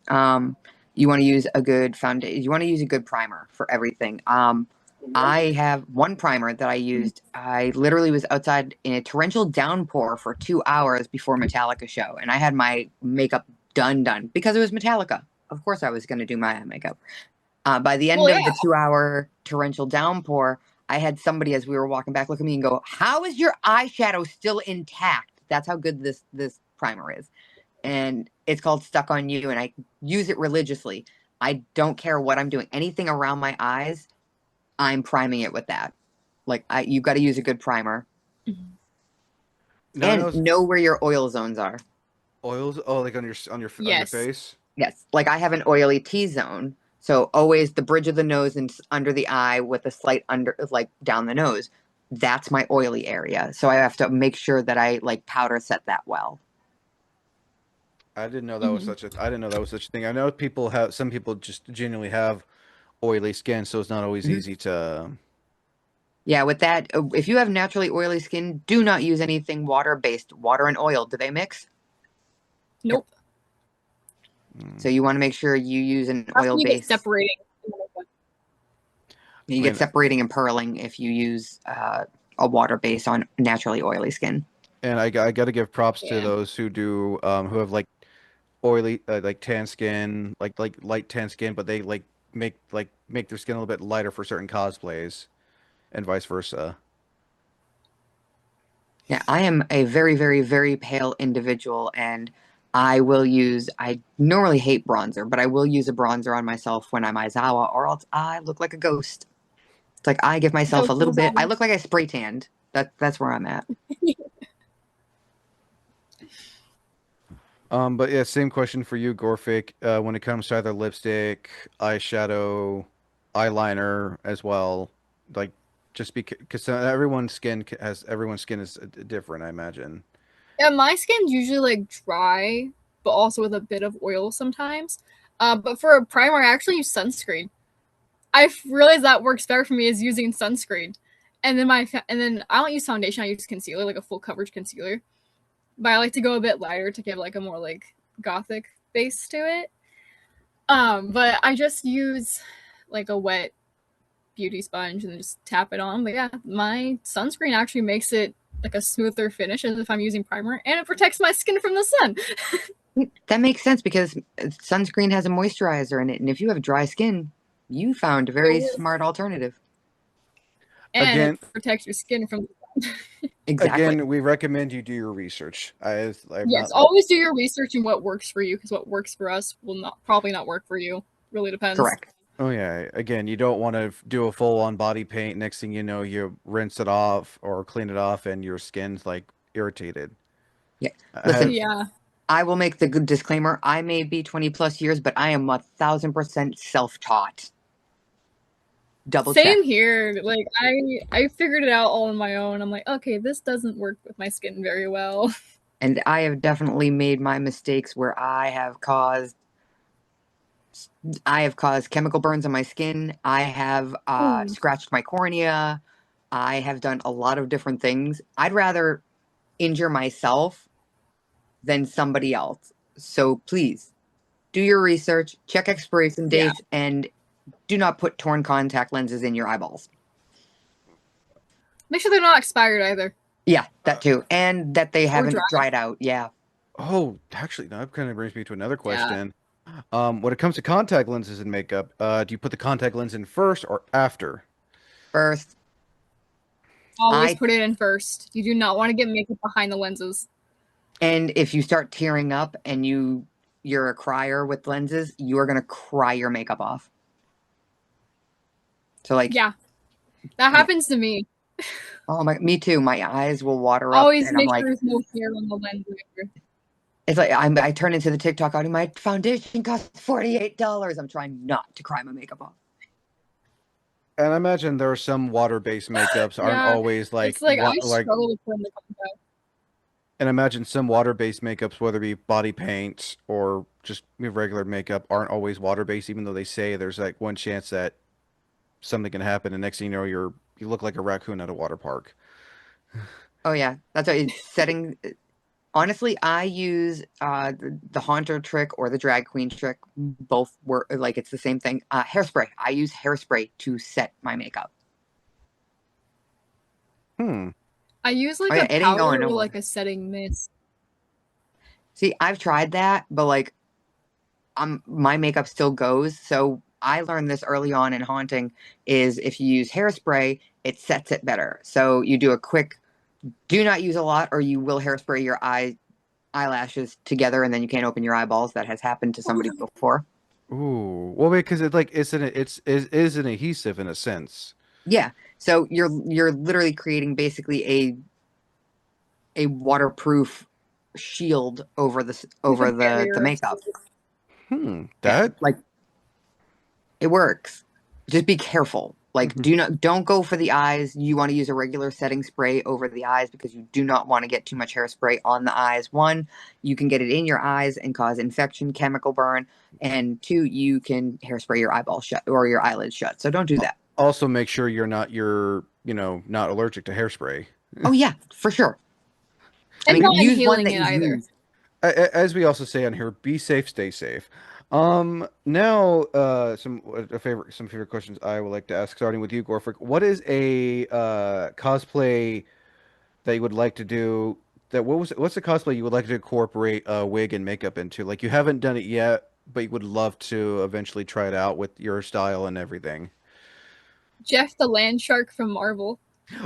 You want to use a good foundation. You want to use a good primer for everything. I have one primer that I used. I literally was outside in a torrential downpour for 2 hours before Metallica show, and I had my makeup done because it was Metallica. Of course, I was going to do my eye makeup. By the end of the 2-hour torrential downpour, I had somebody, as we were walking back, look at me and go, "How is your eyeshadow still intact?" That's how good this primer is. And it's called Stuck on You, and I use it religiously. I don't care what I'm doing. Anything around my eyes, I'm priming it with that. Like, you've got to use a good primer. And know where your oil zones are. Oils? Oh, like on your face? Yes. Like, I have an oily T-zone. So always the bridge of the nose and under the eye with a slight under, like down the nose. That's my oily area. So I have to make sure that I like powder set that well. I didn't know that was such a thing. I know some people just genuinely have oily skin, so it's not always easy to. Yeah, with that, if you have naturally oily skin, do not use anything water-based. Water and oil, do they mix? Nope. So you want to make sure you use an That's oil when you get base. separating. You get separating and pearling if you use a water base on naturally oily skin. And I got to give props to Yeah. those who do who have like oily like tan skin, like light tan skin, but they like make their skin a little bit lighter for certain cosplays, and vice versa. Yeah, I am a very, very, very pale individual, and I normally hate bronzer, but I will use a bronzer on myself when I'm Aizawa, or else I look like a ghost. It's like I give myself a little bit, I look like I spray tanned. That's where I'm at. But yeah, same question for you, Gorphic. When it comes to either lipstick, eyeshadow, eyeliner as well, like just because everyone's skin is different, I imagine. Yeah, my skin's usually like dry, but also with a bit of oil sometimes. But for a primer, I actually use sunscreen. I've realized that works better for me is using sunscreen. And then I don't use foundation, I use concealer, like a full coverage concealer. But I like to go a bit lighter to give like a more like gothic base to it. But I just use like a wet beauty sponge and then just tap it on. But yeah, my sunscreen actually makes it like a smoother finish as if I'm using primer, and it protects my skin from the sun. That makes sense because sunscreen has a moisturizer in it, and if you have dry skin, you found a very smart alternative. And Again, it protects your skin from the sun. Exactly. again, we recommend you do your research. I'm Yes, not always do your research and what works for you, because what works for us will probably not work for you. Really depends. Correct. Oh yeah, again, you don't want to do a full-on body paint. Next thing you know, you rinse it off or clean it off, and your skin's like irritated. Yeah. I Listen, have- Yeah. I will make the good disclaimer. I may be 20 plus years, but I am 1,000% self-taught. Double check. Same here. Like I figured it out all on my own. I'm like, okay, this doesn't work with my skin very well. And I have definitely made my mistakes where I have caused chemical burns on my skin. I have scratched my cornea. I have done a lot of different things. I'd rather injure myself than somebody else. So please do your research, check expiration Yeah. dates, and do not put torn contact lenses in your eyeballs. Make sure they're not expired either. Yeah, that too. And that they haven't dry. dried out. Yeah. Oh, actually, that kind of brings me to another question. When it comes to contact lenses and makeup, do you put the contact lens in first or after? First, Always put it in first. You do not want to get makeup behind the lenses. and if you start tearing up and you're a crier with lenses, you're gonna cry your makeup off. So like, Yeah, that happens to me. oh my, me too. My eyes will water up, Always and I'm make like, sure there's no hair on the lens. it's like I turn into the TikTok audio. My foundation costs $48. I'm trying not to cry my makeup off. And I imagine there are some water-based makeups aren't Yeah, always like It's like I struggle to put in the contact. and I imagine some water-based makeups, whether it be body paint or just regular makeup, aren't always water-based, even though they say there's like one chance that something can happen, and next thing you know, you look like a raccoon at a water park. Oh yeah, that's what it's setting. Honestly, I use the haunter trick or the drag queen trick. Both work like it's the same thing. Hairspray. I use hairspray to set my makeup. I use like yeah, a it ain't going powder or nowhere. like a setting mist. See, I've tried that, but like, my makeup still goes. So I learned this early on in haunting: is if you use hairspray, it sets it better. So you do a quick. Do not use a lot, or you will hairspray your eyelashes together, and then you can't open your eyeballs. That has happened to somebody before. Ooh, well, because it like it is an adhesive in a sense. Yeah. So you're literally creating basically a waterproof shield over the makeup. That Like it works. Just be careful. Like don't go for the eyes. You want to use a regular setting spray over the eyes because you do not want to get too much hairspray on the eyes. One, you can get it in your eyes and cause infection, chemical burn, and two, you can hairspray your eyeball shut or your eyelids shut. So don't do that. also make sure not allergic to hairspray. Oh yeah, for sure. And I mean, not use one inhaling that it you've either. used. as we also say on here, be safe, stay safe. Now, some favorite questions I would like to ask, starting with you, Gorfric. What is a cosplay that you would like to do? What's the cosplay you would like to incorporate wig and makeup into? Like you haven't done it yet, but you would love to eventually try it out with your style and everything. Jeff the land shark from Marvel.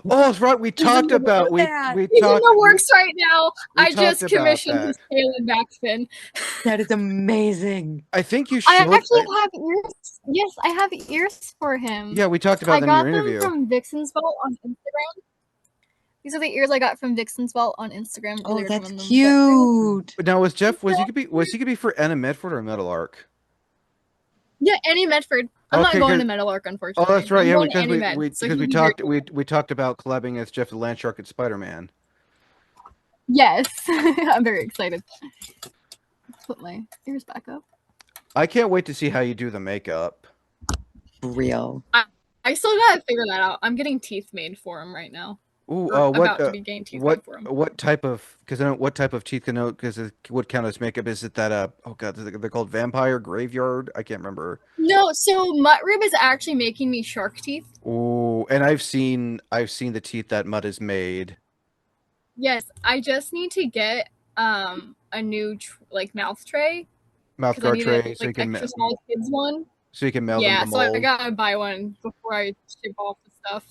Oh, that's right. We He's in talked the about work that. we He's in talked the works right now. we I talked just about commissioned that. his tail and back fin. That is amazing. I think you I showed. actually have ears. Yes, I have ears for him. Yeah, we talked about I them in your got them interview. from Vixen's Vault on Instagram. These are the ears I got from Vixen's Vault on Instagram. Oh, Really that's recommend them. cute. But now was Jeff was he could be for Anna Medford or Metal Arc? Yeah, Annie Medford. I'm not Okay, going good. to Metal Arc, Oh, unfortunately. that's right. I'm Yeah, going to because Annie Med, so because he'd be very cool. we talked about collabing as Jeff the Landshark and Spider-Man. Yes, I'm very excited. Put my ears back up. I can't wait to see how you do the makeup. Real. I still gotta figure that out. I'm getting teeth made for him right now. Ooh, Or about to be getting teeth made for him. what type of because I don't what type of teeth can because it would count as makeup? Is it that oh god they're called vampire graveyard? I can't remember. No, so Mutt-Rib is actually making me shark teeth. Ooh, and I've seen the teeth that Mutt has made. Yes, I just need to get a new like mouth tray Mouth because I guard need a tray like extra small kids one. so you can meld them Yeah, to so I mold. gotta buy one before I ship off the stuff.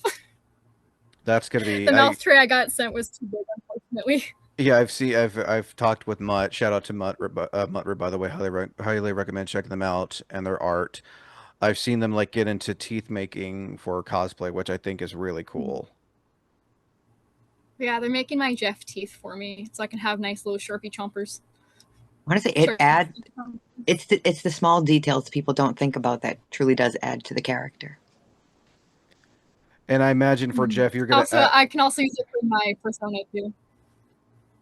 That's gonna be The mouth tray I got sent was too big, unfortunately. yeah, I've talked with Mutt. Shout out to Mutt, by the way. Highly recommend checking them out and their art. I've seen them like get into teeth making for cosplay, which I think is really cool. Yeah, they're making my Jeff teeth for me so I can have nice little Sharpie chompers. Honestly, Sharpie it's the small details people don't think about that truly does add to the character. And I imagine for Jeff, you're gonna Also, I can also use it for my persona too.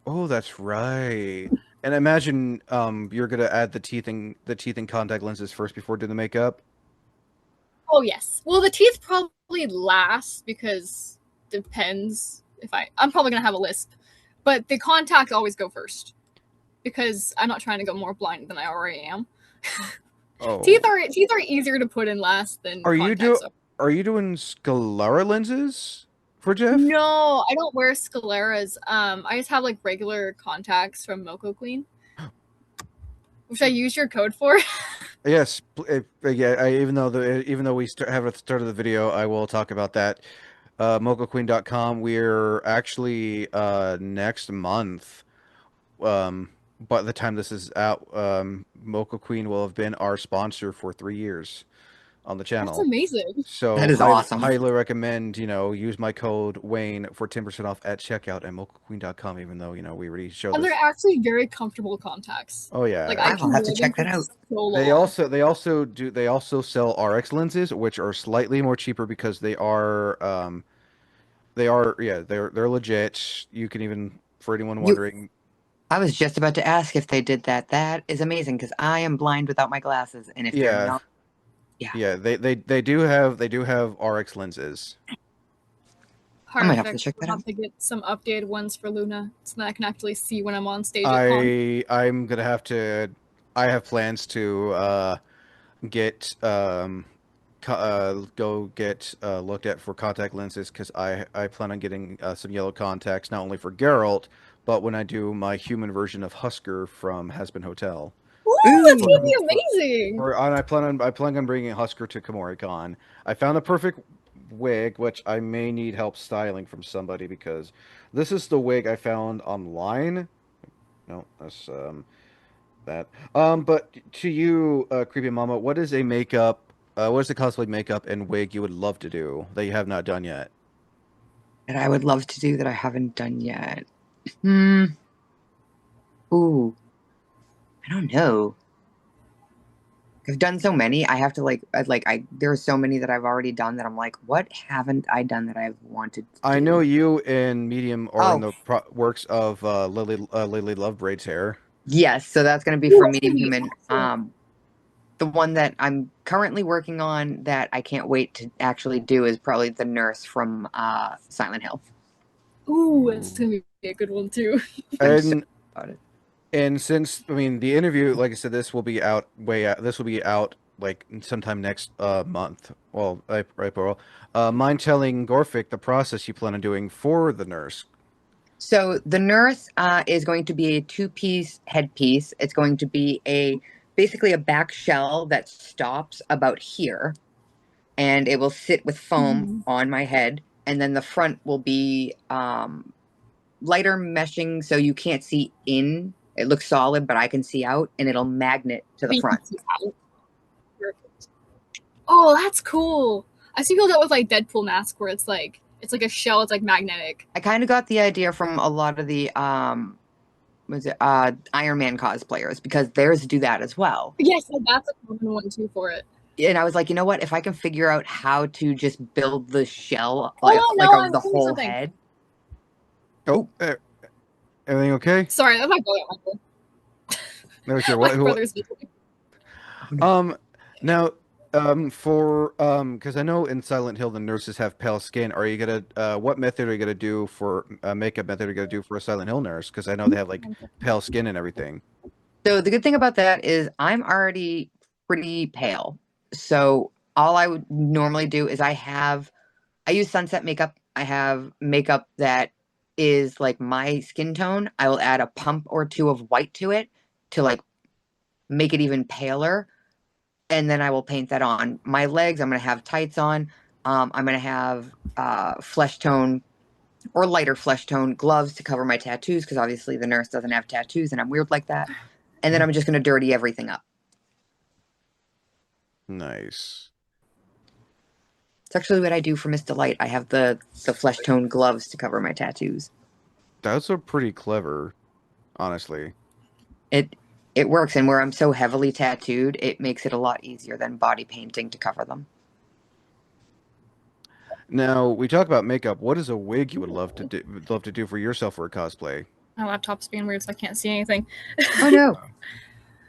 oh, that's right. And I imagine you're gonna add the teeth and contact lenses first before doing the makeup. Oh yes. Well, the teeth probably last because depends if I'm probably gonna have a lisp, but the contacts always go first because I'm not trying to go more blind than I already am. Oh. Teeth are easier to put in last than contacts. Are you doing sclera lenses for Jeff? No, I don't wear scleras. I just have like regular contacts from Moco Queen, which I use your code for. Yes, yeah. Even though we haven't started the video, I will talk about that. MochaQueen.com. We're actually next month. By the time this is out, Mocha Queen will have been our sponsor for 3 years on the That's channel. amazing. So That is awesome. highly recommend, use my code Wayne for 10% off at checkout at mochaqueen.com, even though, we already showed And this. they're actually very comfortable contacts. Oh yeah. Like I I will can have to wear check them that for out. so long. They also sell RX lenses, which are slightly more cheaper because they're legit. You can even, for anyone wondering, I was just about to ask if they did that. That is amazing because I am blind without my glasses, and if they're yeah. not, Yeah, they do have RX lenses. I might have to Perfect. check that I'll out. have to get some updated ones for Luna so that I can actually see when I'm on stage at con. I'm gonna have to. I have plans to get go get looked at for contact lenses because I plan on getting some yellow contacts not only for Geralt but when I do my human version of Husker from Hazbin Hotel. Ooh, that's Ooh. gonna be amazing. And I plan on bringing Husker to KomoriCon. I found a perfect wig, which I may need help styling from somebody because this is the wig I found online. No, that's that. But to you, Creepy Mama, what is a makeup? What is the cosplay makeup and wig you would love to do that you have not done yet? That I would love to do that I haven't done yet. Hmm. Ooh. I don't know. I've done so many. I have to there are so many that I've already done that I'm like, what haven't I done that I've wanted to I do? know you in Medium or in Oh, the works of Lily Lovebraid's hair. yes. So that's going to be Ooh, for that's gonna Medium be Human. awesome. The one that I'm currently working on that I can't wait to actually do is probably the nurse from Silent Hill. Ooh, it's gonna be a good one too. I'm so And about it. And since I mean the interview, like I said, this will be out This will be out like sometime next month. Well, April. Mind telling Gorfic the process you plan on doing for the nurse? So the nurse is going to be a two-piece headpiece. It's going to be a basically a back shell that stops about here, and it will sit with foam Mhm. on my head. And then the front will be lighter meshing, so you can't see in. It looks solid, but I can see out, and it'll magnet to the But you front. can see out. Perfect. Oh, that's cool. I see people do it with like Deadpool mask where it's like a shell, it's like magnetic. I kind of got the idea from a lot of the was it Iron Man cosplayers because theirs do that as well. Yes, that's a common one too for it. And I was like, you know what? If I can figure out how to just build the shell Hold on, like no, of I'm the doing whole something. head. Oh, everything okay? Sorry, that's my brother. No, sure. My brother's visiting. Now, because I know in Silent Hill the nurses have pale skin. Are you gonna what method are you gonna do for makeup method are you gonna do for a Silent Hill nurse? Because I know they have like pale skin and everything. So the good thing about that is I'm already pretty pale. So all I would normally do is I use sunset makeup. I have makeup that is like my skin tone. I will add a pump or two of white to it to like make it even paler. And then I will paint that on. My legs, I'm going to have tights on. I'm going to have flesh tone or lighter flesh tone gloves to cover my tattoos because obviously the nurse doesn't have tattoos and I'm weird like that. And then I'm just going to dirty everything up. Nice. It's actually what I do for Miss Delight. I have the flesh tone gloves to cover my tattoos. That's a pretty clever, honestly. It works, and where I'm so heavily tattooed, it makes it a lot easier than body painting to cover them. Now we talk about makeup. What is a wig you would love to do for yourself for a cosplay? My laptop's being weird, so I can't see anything. Oh no.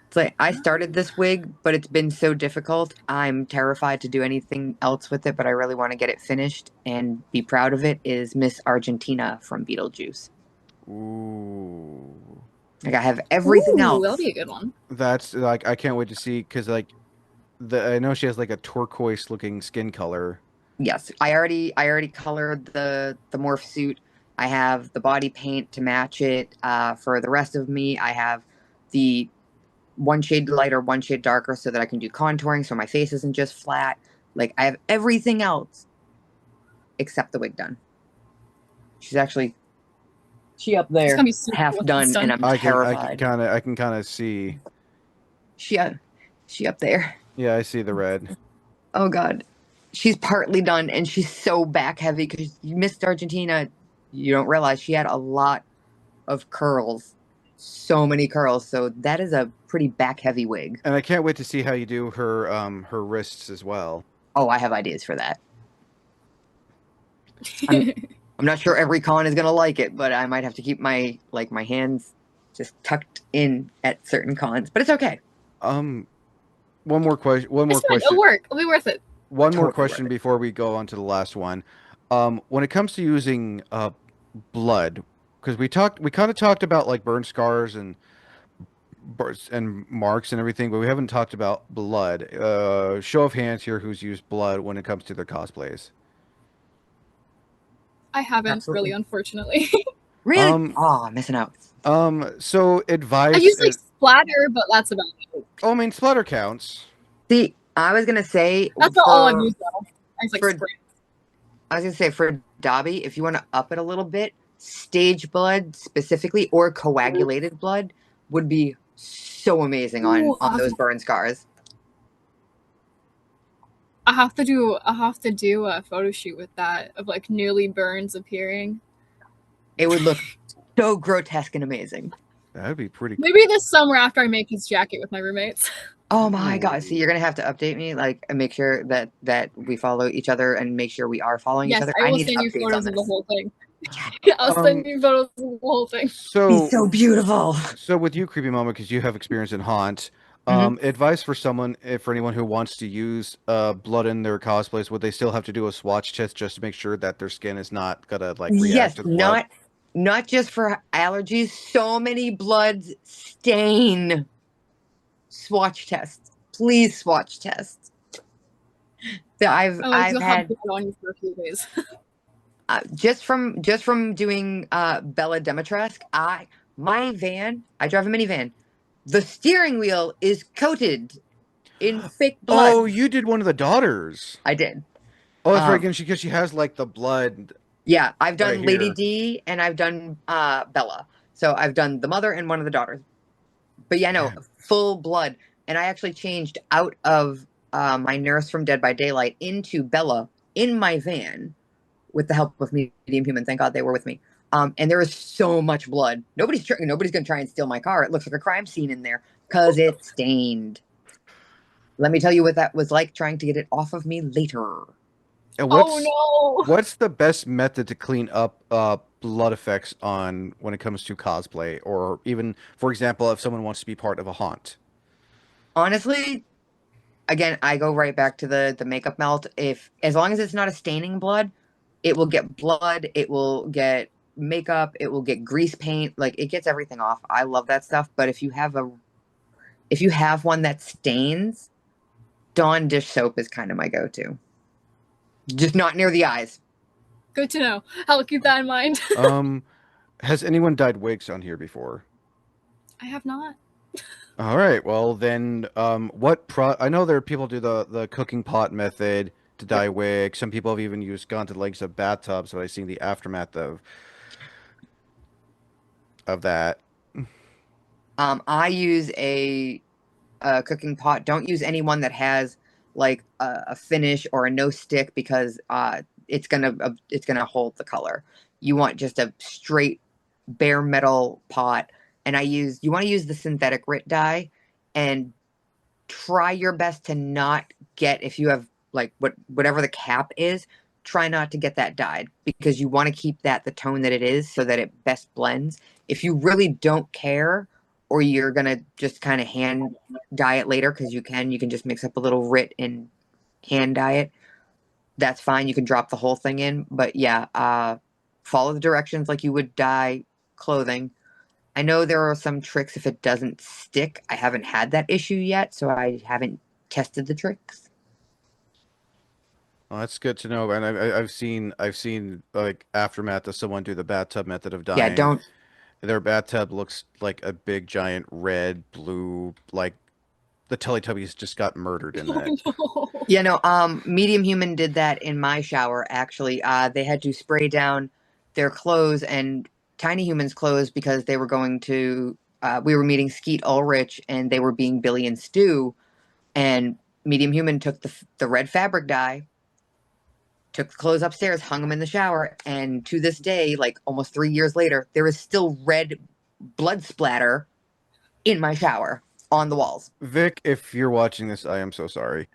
It's like I started this wig, but it's been so difficult. I'm terrified to do anything else with it, but I really want to get it finished and be proud of it. Is Miss Argentina from Beetlejuice. Ooh, Like I have everything Ooh, else. that'll be a good one. that's like I can't wait to see because like I know she has like a turquoise looking skin color. Yes, I already colored the morph suit. I have the body paint to match it. For the rest of me, I have the one shade lighter, one shade darker, so that I can do contouring, so my face isn't just flat. Like I have everything else except the wig done. She up It's there, gonna be super half cool when done, it's and done. I'm I terrified. can kind of see. She up there. Yeah, I see the red. Oh God, she's partly done, and she's so back heavy because Miss Argentina. You don't realize she had a lot of curls, so many curls. So that is a pretty back heavy wig. And I can't wait to see how you do her wrists as well. Oh, I have ideas for that. I'm I'm not sure every con is gonna like it, but I might have to keep my hands just tucked in at certain cons. But it's okay. Um, one more question. One more It's fine. question. It'll work. It'll be worth it. One more Totally question worth it. before we go on to the last one. When it comes to using blood, because we kind of talked about like burn scars and marks and everything, but we haven't talked about blood. Show of hands here, who's used blood when it comes to their cosplays? I haven't Absolutely. really, unfortunately. Really? Um, Oh, missing out. So I advice. use like splatter, but that's about it. Oh, I mean, splatter counts. See, I was gonna say That's not all I've used though. I just like for spray. I was gonna say for Dobby, if you want to up it a little bit, stage blood specifically or coagulated blood would be so amazing Ooh, on those burn scars. I have to do a photo shoot with that of like newly burns appearing. It would look so grotesque and amazing. That'd be pretty. Maybe this summer after I make his jacket with my roommates. Oh my God. Ooh. See, you're gonna have to update me, like, and make sure that we follow each other and make sure we are following each Yes, other. I I will need send you updates on photos of the this. whole thing. I'll Um, send you photos of the whole thing. He's so so beautiful. so with you, Creepy Mama, because you have experience in haunt. Mhm. Advice for someone, for anyone who wants to use blood in their cosplays, would they still have to do a swatch test just to make sure that their skin is not gonna like react Yes, to the blood? not just for allergies, so many bloods stain. Swatch test. Please swatch test. So Oh, like I've you'll have had blood on you for a few days. just from doing Bella Demetresque, my van, I drive a minivan. The steering wheel is coated in fake blood. Oh, you did one of the daughters. I did. Oh, that's right. Um, Because she has like the blood yeah, I've right done Lady here. D and I've done Bella. So I've done the mother and one of the daughters. But yeah, no, Yeah. full blood. And I actually changed out of my nurse from Dead by Daylight into Bella in my van with the help of Medium Human. Thank God they were with me. And there is so much blood. Nobody's gonna try and steal my car. It looks like a crime scene in there because it's stained. Let me tell you what that was like trying to get it off of me later. And Oh no! what's the best method to clean up blood effects on when it comes to cosplay, or even, for example, if someone wants to be part of a haunt? Honestly, again, I go right back to the makeup melt. If as long as it's not a staining blood, it will get blood, it will get makeup, it will get grease paint, like it gets everything off. I love that stuff. But if you have one that stains, Dawn dish soap is kind of my go-to. Just not near the eyes. Good to know. I'll keep that in mind. Um, has anyone dyed wigs on here before? I have not. All right, well then, what pro? I know there are people do the cooking pot method to Yep. dye wig. Some people have even gone to the lengths of bathtubs, but I've seen the aftermath of that. I use a cooking pot. Don't use anyone that has like a finish or a no stick because it's gonna hold the color. You want just a straight bare metal pot. And you want to use the synthetic RIT dye and try your best to not get, if you have like whatever the cap is, try not to get that dyed because you want to keep that the tone that it is so that it best blends. If you really don't care, or you're gonna just kind of hand dye it later because you can just mix up a little RIT and hand dye it. That's fine. You can drop the whole thing in. But yeah, follow the directions like you would dye clothing. I know there are some tricks if it doesn't stick. I haven't had that issue yet, so I haven't tested the tricks. Oh, that's good to know. And I've seen like aftermath of someone do the bathtub method of Yeah, dyeing. don't. Their bathtub looks like a big giant red, blue, like the Teletubbies just got murdered in that. Oh no. Yeah, no. Medium Human did that in my shower. Actually, they had to spray down their clothes and Tiny Human's clothes because they were going to. We were meeting Skeet Ulrich, and they were being Billy and Stu. And Medium Human took the red fabric dye, took the clothes upstairs, hung them in the shower, and to this day, like almost 3 years later, there is still red blood splatter in my shower on the walls. Vic, if you're watching this, I am so sorry.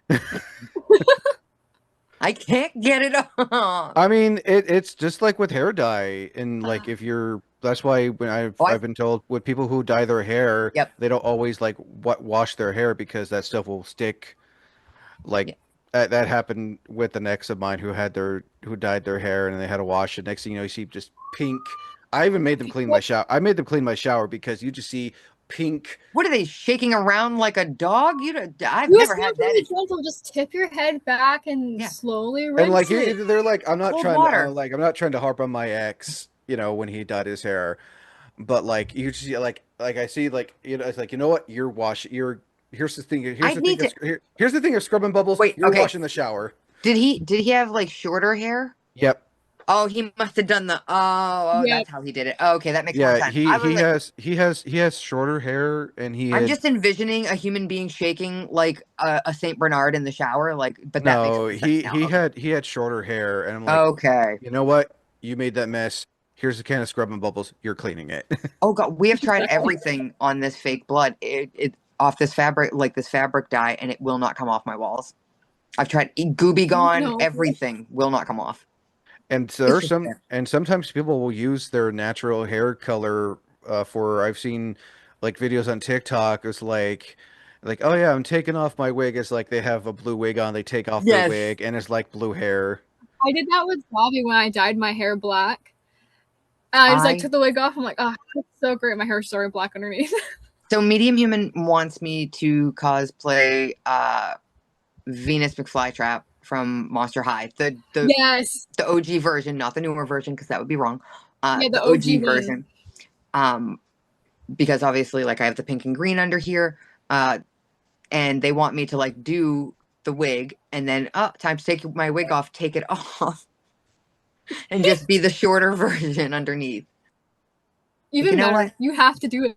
I can't get it off. I mean, it's just like with hair dye, and like if you're, that's why when Oh, I've been told with people who dye their hair, yep. they don't always like wash their hair because that stuff will stick. Like Yeah. that happened with an ex of mine who dyed their hair and they had to wash it. Next thing you know, you see just pink. I even made them clean my shower. I made them clean my shower because you just see pink. What are they shaking around like a dog? I've You never just have had to that. be gentle. Just tip your head back and Yeah. slowly And like rinse it. they're like, I'm not Cold trying to, water. I'm not trying to harp on my ex, when he dyed his hair, but like you just like I see like it's like what here's the thing I need to. here's the thing of scrubbing bubbles. Wait. You're Okay. washing the shower. Did he have like shorter hair? Yep. Oh, he must have done oh, Yeah. that's how he did it. Oh, okay, that makes more Yeah, sense. I was like, he has shorter hair and he I'm had just envisioning a human being shaking like a Saint Bernard in the shower, like. But that makes no, more sense now. Okay. he had shorter hair and I'm like, Okay. you know what? You made that mess. Here's a can of scrubbing bubbles. You're cleaning it. Oh God, we have tried everything on this fake blood. It off this fabric, like this fabric dye, and it will not come off my walls. I've tried Gooby Gone, No. everything will not come off. And so It's there's just some, there. and sometimes people will use their natural hair color for, I've seen like videos on TikTok. It's like, oh yeah, I'm taking off my wig. It's like they have a blue wig on, they take off their Yes. wig, and it's like blue hair. I did that with Bobby when I dyed my hair black. I just like took the wig off. I'm like, oh, that's so great. My hair's so black underneath. So Medium Human wants me to cosplay Venus McFlytrap from Monster High. Yes. The OG version, not the newer version, because that would be wrong. Yeah, the OG version. Because obviously, like, I have the pink and green under here, and they want me to like do the wig, and then time to take my wig off, take it off, and just be the shorter version underneath. Even better, what? You have to do it.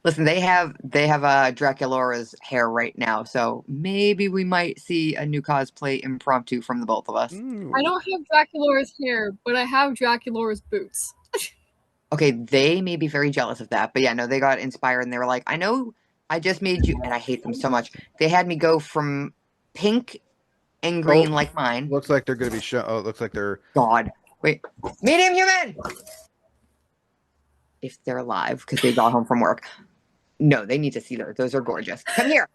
Listen, they have Draculaura's hair right now, so maybe we might see a new cosplay impromptu from the both of us. I don't have Draculaura's hair, but I have Draculaura's boots. Okay, they may be very jealous of that, but yeah, no, they got inspired and they were like, I know I just made you, and I hate them so much. They had me go from pink and green like mine. Looks like they're going to be show. Oh, it looks like they're. God. Wait. Medium Human! If they're alive, because they got home from work. No, they need to see those. Those are gorgeous. Come here.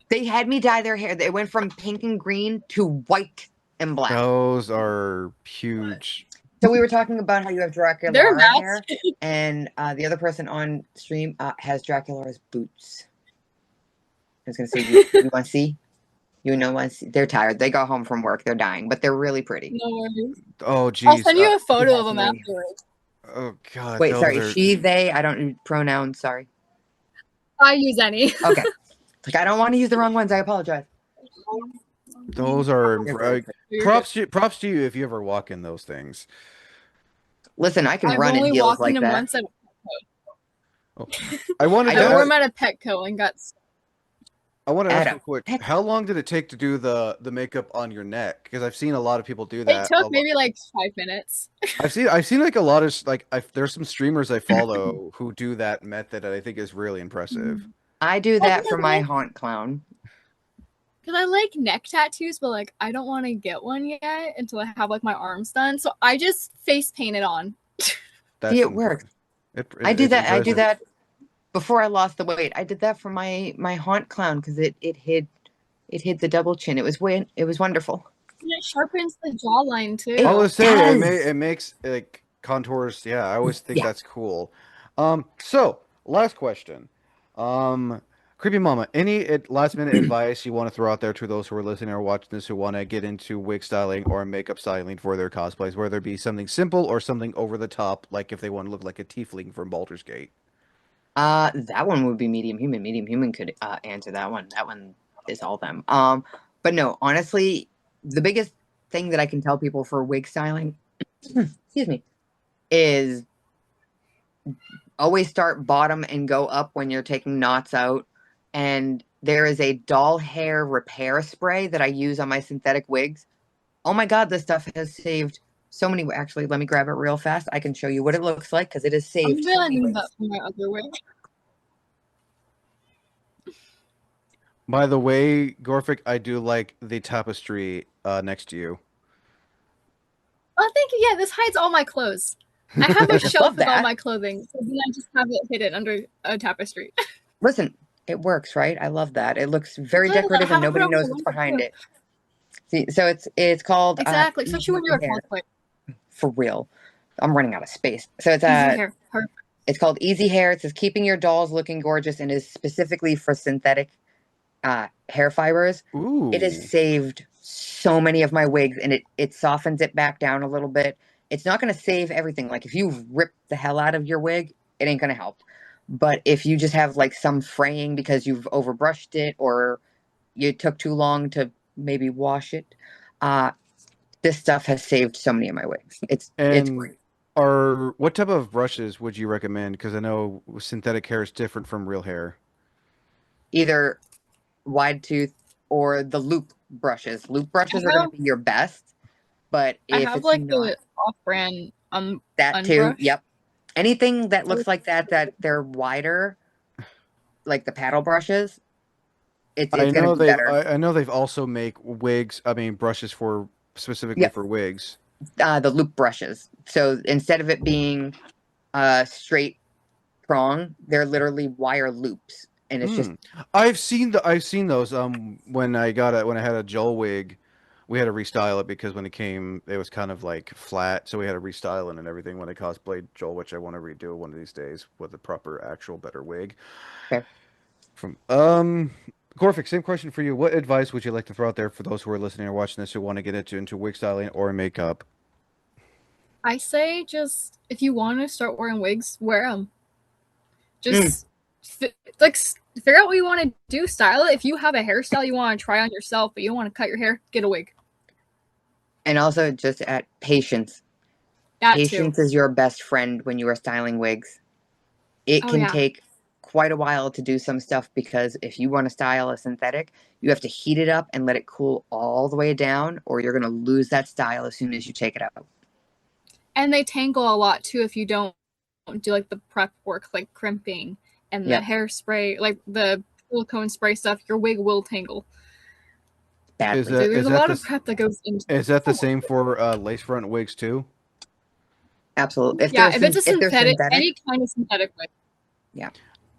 They had me dye their hair. They went from pink and green to white and black. Those are huge. So we were talking about how you have Draculaura hair, and the other person on stream has Draculaura's boots. I was gonna say, you want to see? You know, want to see? They're tired. They got home from work. They're dying, but they're really pretty. No worries. Oh, geez. I'll send you a photo of them afterwards. Oh God. Wait, sorry. She, they. I don't need pronouns. Sorry. I use any. Okay. Like, I don't want to use the wrong ones. I apologize. Those are props to you if you ever walk in those things. Listen, I can run in heels like that. Once I wanted to. I wore them at a Petco and got. I want to ask real quick. How long did it take to do the makeup on your neck? Because I've seen a lot of people do that. It took maybe like 5 minutes. I've seen like a lot of there's some streamers I follow who do that method that I think is really impressive. I do that for my haunt clown. Because I like neck tattoos, but like I don't want to get one yet until I have like my arms done. So I just face paint it on. See, it works. I do that. I do that before I lost the weight. I did that for my haunt clown because it hid the double chin. It was wonderful. And it sharpens the jawline too. I was saying it makes like contours. Yeah, I always think that's cool. So last question. Creepy Mama, any last minute advice you want to throw out there to those who are listening or watching this who want to get into wig styling or makeup styling for their cosplays, whether it be something simple or something over the top, like if they want to look like a tiefling from Baldur's Gate? That one would be Medium Human. Medium Human could answer that one. That one is all them. But no, honestly, the biggest thing that I can tell people for wig styling, excuse me, is always start bottom and go up when you're taking knots out. And there is a doll hair repair spray that I use on my synthetic wigs. Oh my God, this stuff has saved so many. Actually, let me grab it real fast. I can show you what it looks like because it has saved. I'm gonna use that for my other wig. By the way, Gorephic, I do like the tapestry next to you. Oh, thank you. Yeah, this hides all my clothes. I have a shelf with all my clothing, so then I just have it hidden under a tapestry. Listen, it works, right? I love that. It looks very decorative, and nobody knows what's behind it. See, so it's called exactly. Especially when you're a cosplay. For real, I'm running out of space. So it's called Easy Hair. It says keeping your dolls looking gorgeous and is specifically for synthetic hair fibers. Ooh. It has saved so many of my wigs, and it softens it back down a little bit. It's not going to save everything. Like if you rip the hell out of your wig, it ain't going to help. But if you just have like some fraying because you've overbrushed it or you took too long to maybe wash it, this stuff has saved so many of my wigs. It's great. What type of brushes would you recommend? Because I know synthetic hair is different from real hair. Either wide tooth or the loop brushes. Loop brushes are going to be your best. But if I have like the off-brand that too. Yep. Anything that looks like that they're wider, like the paddle brushes, it's going to be better. I know they've also make wigs. I mean, brushes for specifically for wigs. The loop brushes. So instead of it being straight prong, they're literally wire loops, and it's just. I've seen those. When I had a Joel wig, we had to restyle it because when it came, it was kind of like flat, so we had to restyle it and everything when I cosplayed Joel, which I want to redo one of these days with a proper, actual, better wig. Fair. From Gorfic, same question for you. What advice would you like to throw out there for those who are listening or watching this who want to get into wig styling or makeup? I say just if you want to start wearing wigs, wear them. Mm. Just like figure out what you want to do, style it. If you have a hairstyle you want to try on yourself, but you don't want to cut your hair, get a wig. And also just at patience. That too. Patience is your best friend when you are styling wigs. It Oh can yeah. take quite a while to do some stuff because if you want to style a synthetic, you have to heat it up and let it cool all the way down, or you're going to lose that style as soon as you take it out. And they tangle a lot too if you don't do like the prep work, like crimping and the Yep, hairspray, like the silicone spray stuff. Your wig will tangle. Is badly. So that there's is a that lot the of prep that goes into is it. that the same for lace front wigs too? Absolutely. Yeah, if it's a If they're synthetic, synthetic, any kind of synthetic wig. yeah.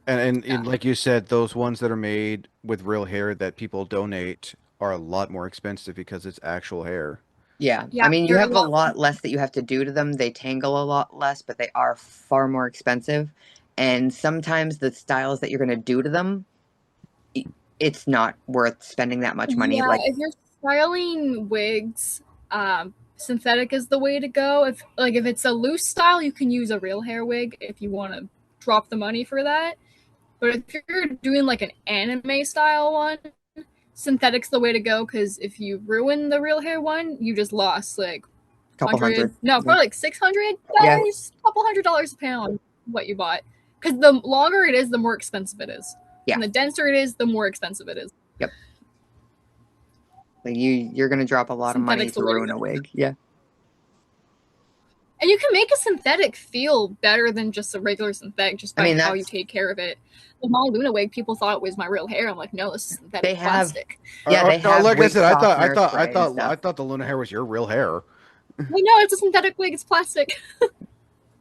And Yeah. like you said, those ones that are made with real hair that people donate are a lot more expensive because it's actual hair. Yeah. I Yeah, mean, you they're a have a lot. lot less that you have to do to them. They tangle a lot less, but they are far more expensive. And sometimes the styles that you're going to do to them, it's not worth spending that much money. Yeah, Like, if you're styling wigs, synthetic is the way to go. If it's a loose style, you can use a real hair wig if you want to drop the money for that. But if you're doing like an anime style one, synthetic's the way to go because if you ruin the real hair one, you just lost like couple hundred. no, Yeah. probably like $600, Yeah. couple $100 a pound what you bought. Because the longer it is, the more expensive it is, Yeah. and the denser it is, the more expensive it is. Yep. Like you're going to drop a lot of money Synthetic's to the way to ruin go. a wig. Yeah. And you can make a synthetic feel better than just a regular synthetic just I by mean, how you that's, take care of it. With my Luna wig, people thought it was my real hair. I'm like, no, this is they synthetic have, plastic. yeah, they have Like I wig said, softener spray and I stuff. thought the Luna hair was your real hair. Like, no, it's a synthetic wig. It's plastic.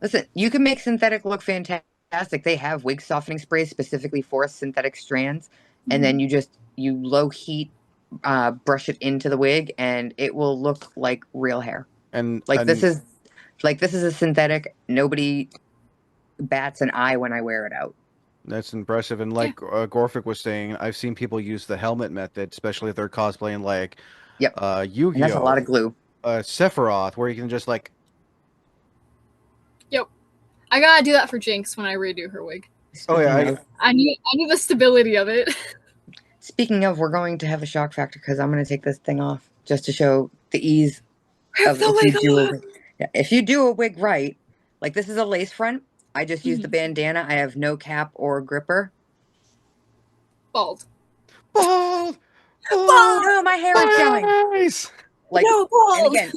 Listen, you can make synthetic look fantastic. They have wig softening sprays specifically for synthetic strands, and then you low heat brush it into the wig, and it will look like real hair. And Like this and is this is a synthetic. Nobody bats an eye when I wear it out. that's impressive. And Yeah. like Gorfic was saying, I've seen people use the helmet method, especially if they're cosplaying like Yep, and that's a lot Yu-Gi-Oh, of glue. Sephiroth, where you can just like Yep. I gotta do that for Jinx when I redo her wig. oh Speaking yeah, of, I need the stability of it. we're going to have a shock factor because I'm going to take this thing off just to show the ease Rip of the if you wig do a off. wig. Yeah, if you do a wig right, like this is a lace front. I just use the Mhm. bandana. I have no cap or gripper. Bald. bald, Oh bald, no, my hair is showing. nice. Like, No, and bald. again,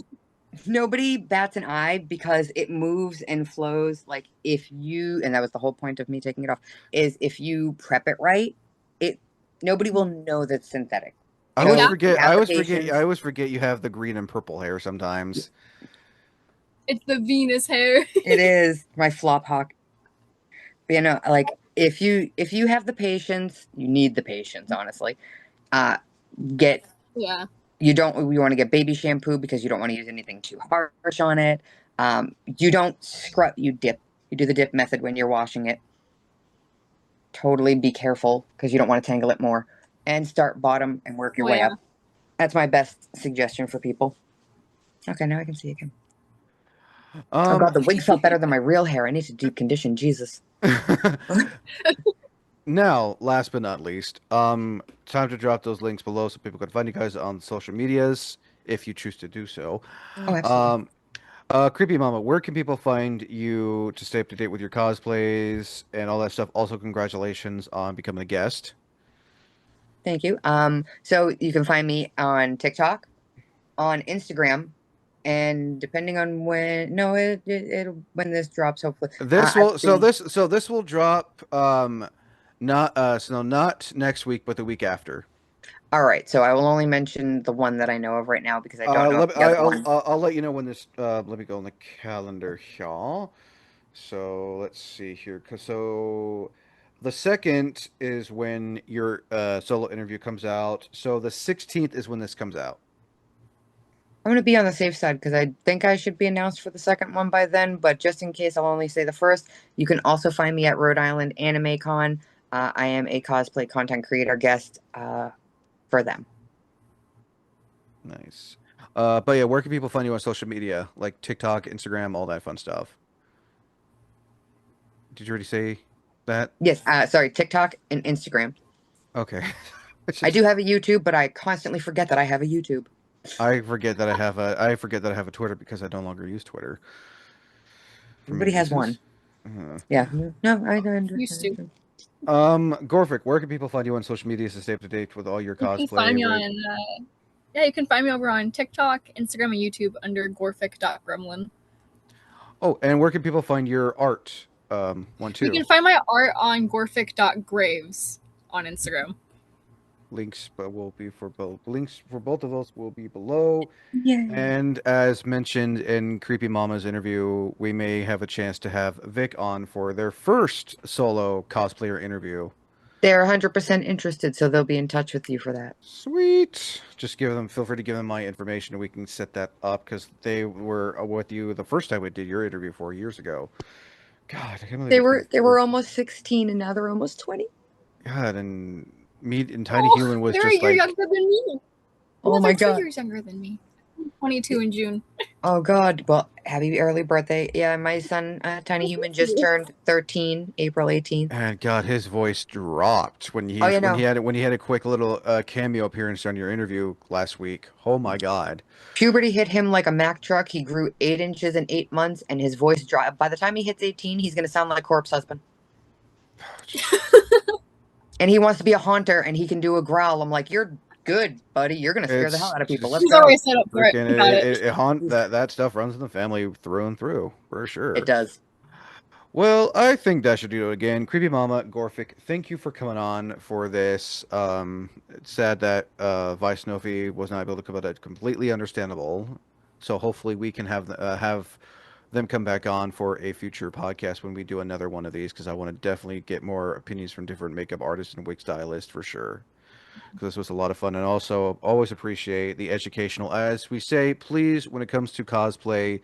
nobody bats an eye because it moves and flows. Like if you, and that was the whole point of me taking it off, is if you prep it right, it nobody will know that's synthetic. So have the I patience. always forget you have the green and purple hair sometimes. It's the Venus hair. It is my flop hawk. But, like if you have the patience, you need the patience, honestly. Uh get Yeah. you want to get baby shampoo because you don't want to use anything too harsh on it. You don't scrub, you dip. You do the dip method when you're washing it. Totally be careful because you don't want to tangle it more. And start bottom and work your Oh way yeah. up. That's my best suggestion for people. Okay, now I can see again. Oh Um, god, the wig felt better than my real hair. I need to deep condition. Jesus. now, last but not least, time to drop those links below so people can find you guys on social medias if you choose to do so. Oh, absolutely. Um, Creepy Mama, where can people find you to stay up to date with your cosplays and all that stuff? Also, congratulations on becoming a guest. Thank you. So you can find me on TikTok, on Instagram, and depending on when, no, it'll when this drops, hopefully. This I've will been so this will drop not so not next week but the week after. all right. So I will only mention the one that I know of right now because I don't know Let me, the other one. I'll let you know when this. Let me go on the calendar here. So let's see here. So the second is when your solo interview comes out. So the 16th is when this comes out. I'm gonna be on the safe side because I think I should be announced for the second one by then. But just in case, I'll only say the first. You can also find me at Rhode Island Anime Con. I am a cosplay content creator guest for them. Nice. But yeah, where can people find you on social media, like TikTok, Instagram, all that fun stuff? Did you already say that? Yes, sorry, TikTok and Instagram. Okay. It's I just do have a YouTube, but I constantly forget that I have a YouTube. I forget that I have a Twitter because I no longer use Twitter for many Everybody has one. reasons. Uh, Yeah. No, I Used to. understand. Gorfic, where can people find you on social media to stay up to date with all your You can cosplay? find me on you can find me over on TikTok, Instagram, and YouTube under gorephic.gremlin. Oh, and where can people find your art? One You too. can find my art on gorephic.graves on Instagram. Links will be for both. Links for both of those will be below. Yeah. And as mentioned in Creepy Mama's interview, we may have a chance to have Vic on for their first solo cosplayer interview. They're 100% interested, so they'll be in touch with you for that. Sweet. Just feel free to give them my information and we can set that up because they were with you the first time we did your interview 4 years ago. God, I can't believe They were almost 16 and now they're almost 20. God, and Tiny Human was they're a just year like, younger than me. Oh Well, my they're God. 2 years younger than me. I'm 22 in June. Oh God. Well, happy early birthday. Yeah, my son, Tiny Human, just turned 13, April 18th. and God, his voice dropped Oh, yeah, no. when he had a quick little cameo appearance on your interview last week. Oh my God. Puberty hit him like a Mack truck. He grew 8 inches in 8 months, and his voice dropped. By the time he hits 18, he's gonna sound like Corpse Husband. And he wants to be a haunter, and he can do a growl. I'm like, you're good, buddy. You're gonna scare the hell It's out of people. just Let's He's go. already set up for it. freaking Got it. that stuff runs in the family through and through for sure. It does. Well, I think that should do it again. Creepy Mama Gorfic, thank you for coming on for this. It's sad that Vice Nofi was not able to come out. That's completely understandable. So hopefully we can have them come back on for a future podcast when we do another one of these because I want to definitely get more opinions from different makeup artists and wig stylists for sure. Because this was a lot of fun and also always appreciate the educational. As we say, please, when it comes to cosplay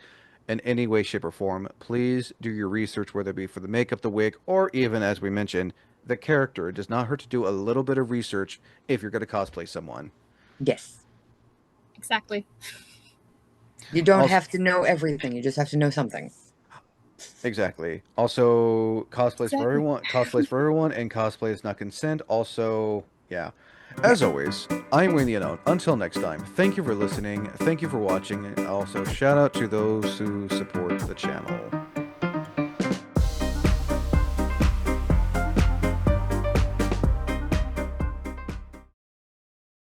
in any way, shape, or form, please do your research, whether it be for the makeup, the wig, or even, as we mentioned, the character. It does not hurt to do a little bit of research if you're going to cosplay someone. Yes. Exactly. You don't Also- have to know everything. You just have to know something. Exactly. Also, cosplays for Exactly. everyone. Cosplays for everyone, and cosplay is not consent. Also, yeah. As always, I'm Wayne the Unknown. Until next time, thank you for listening. Thank you for watching. And also, shout out to those who support the channel.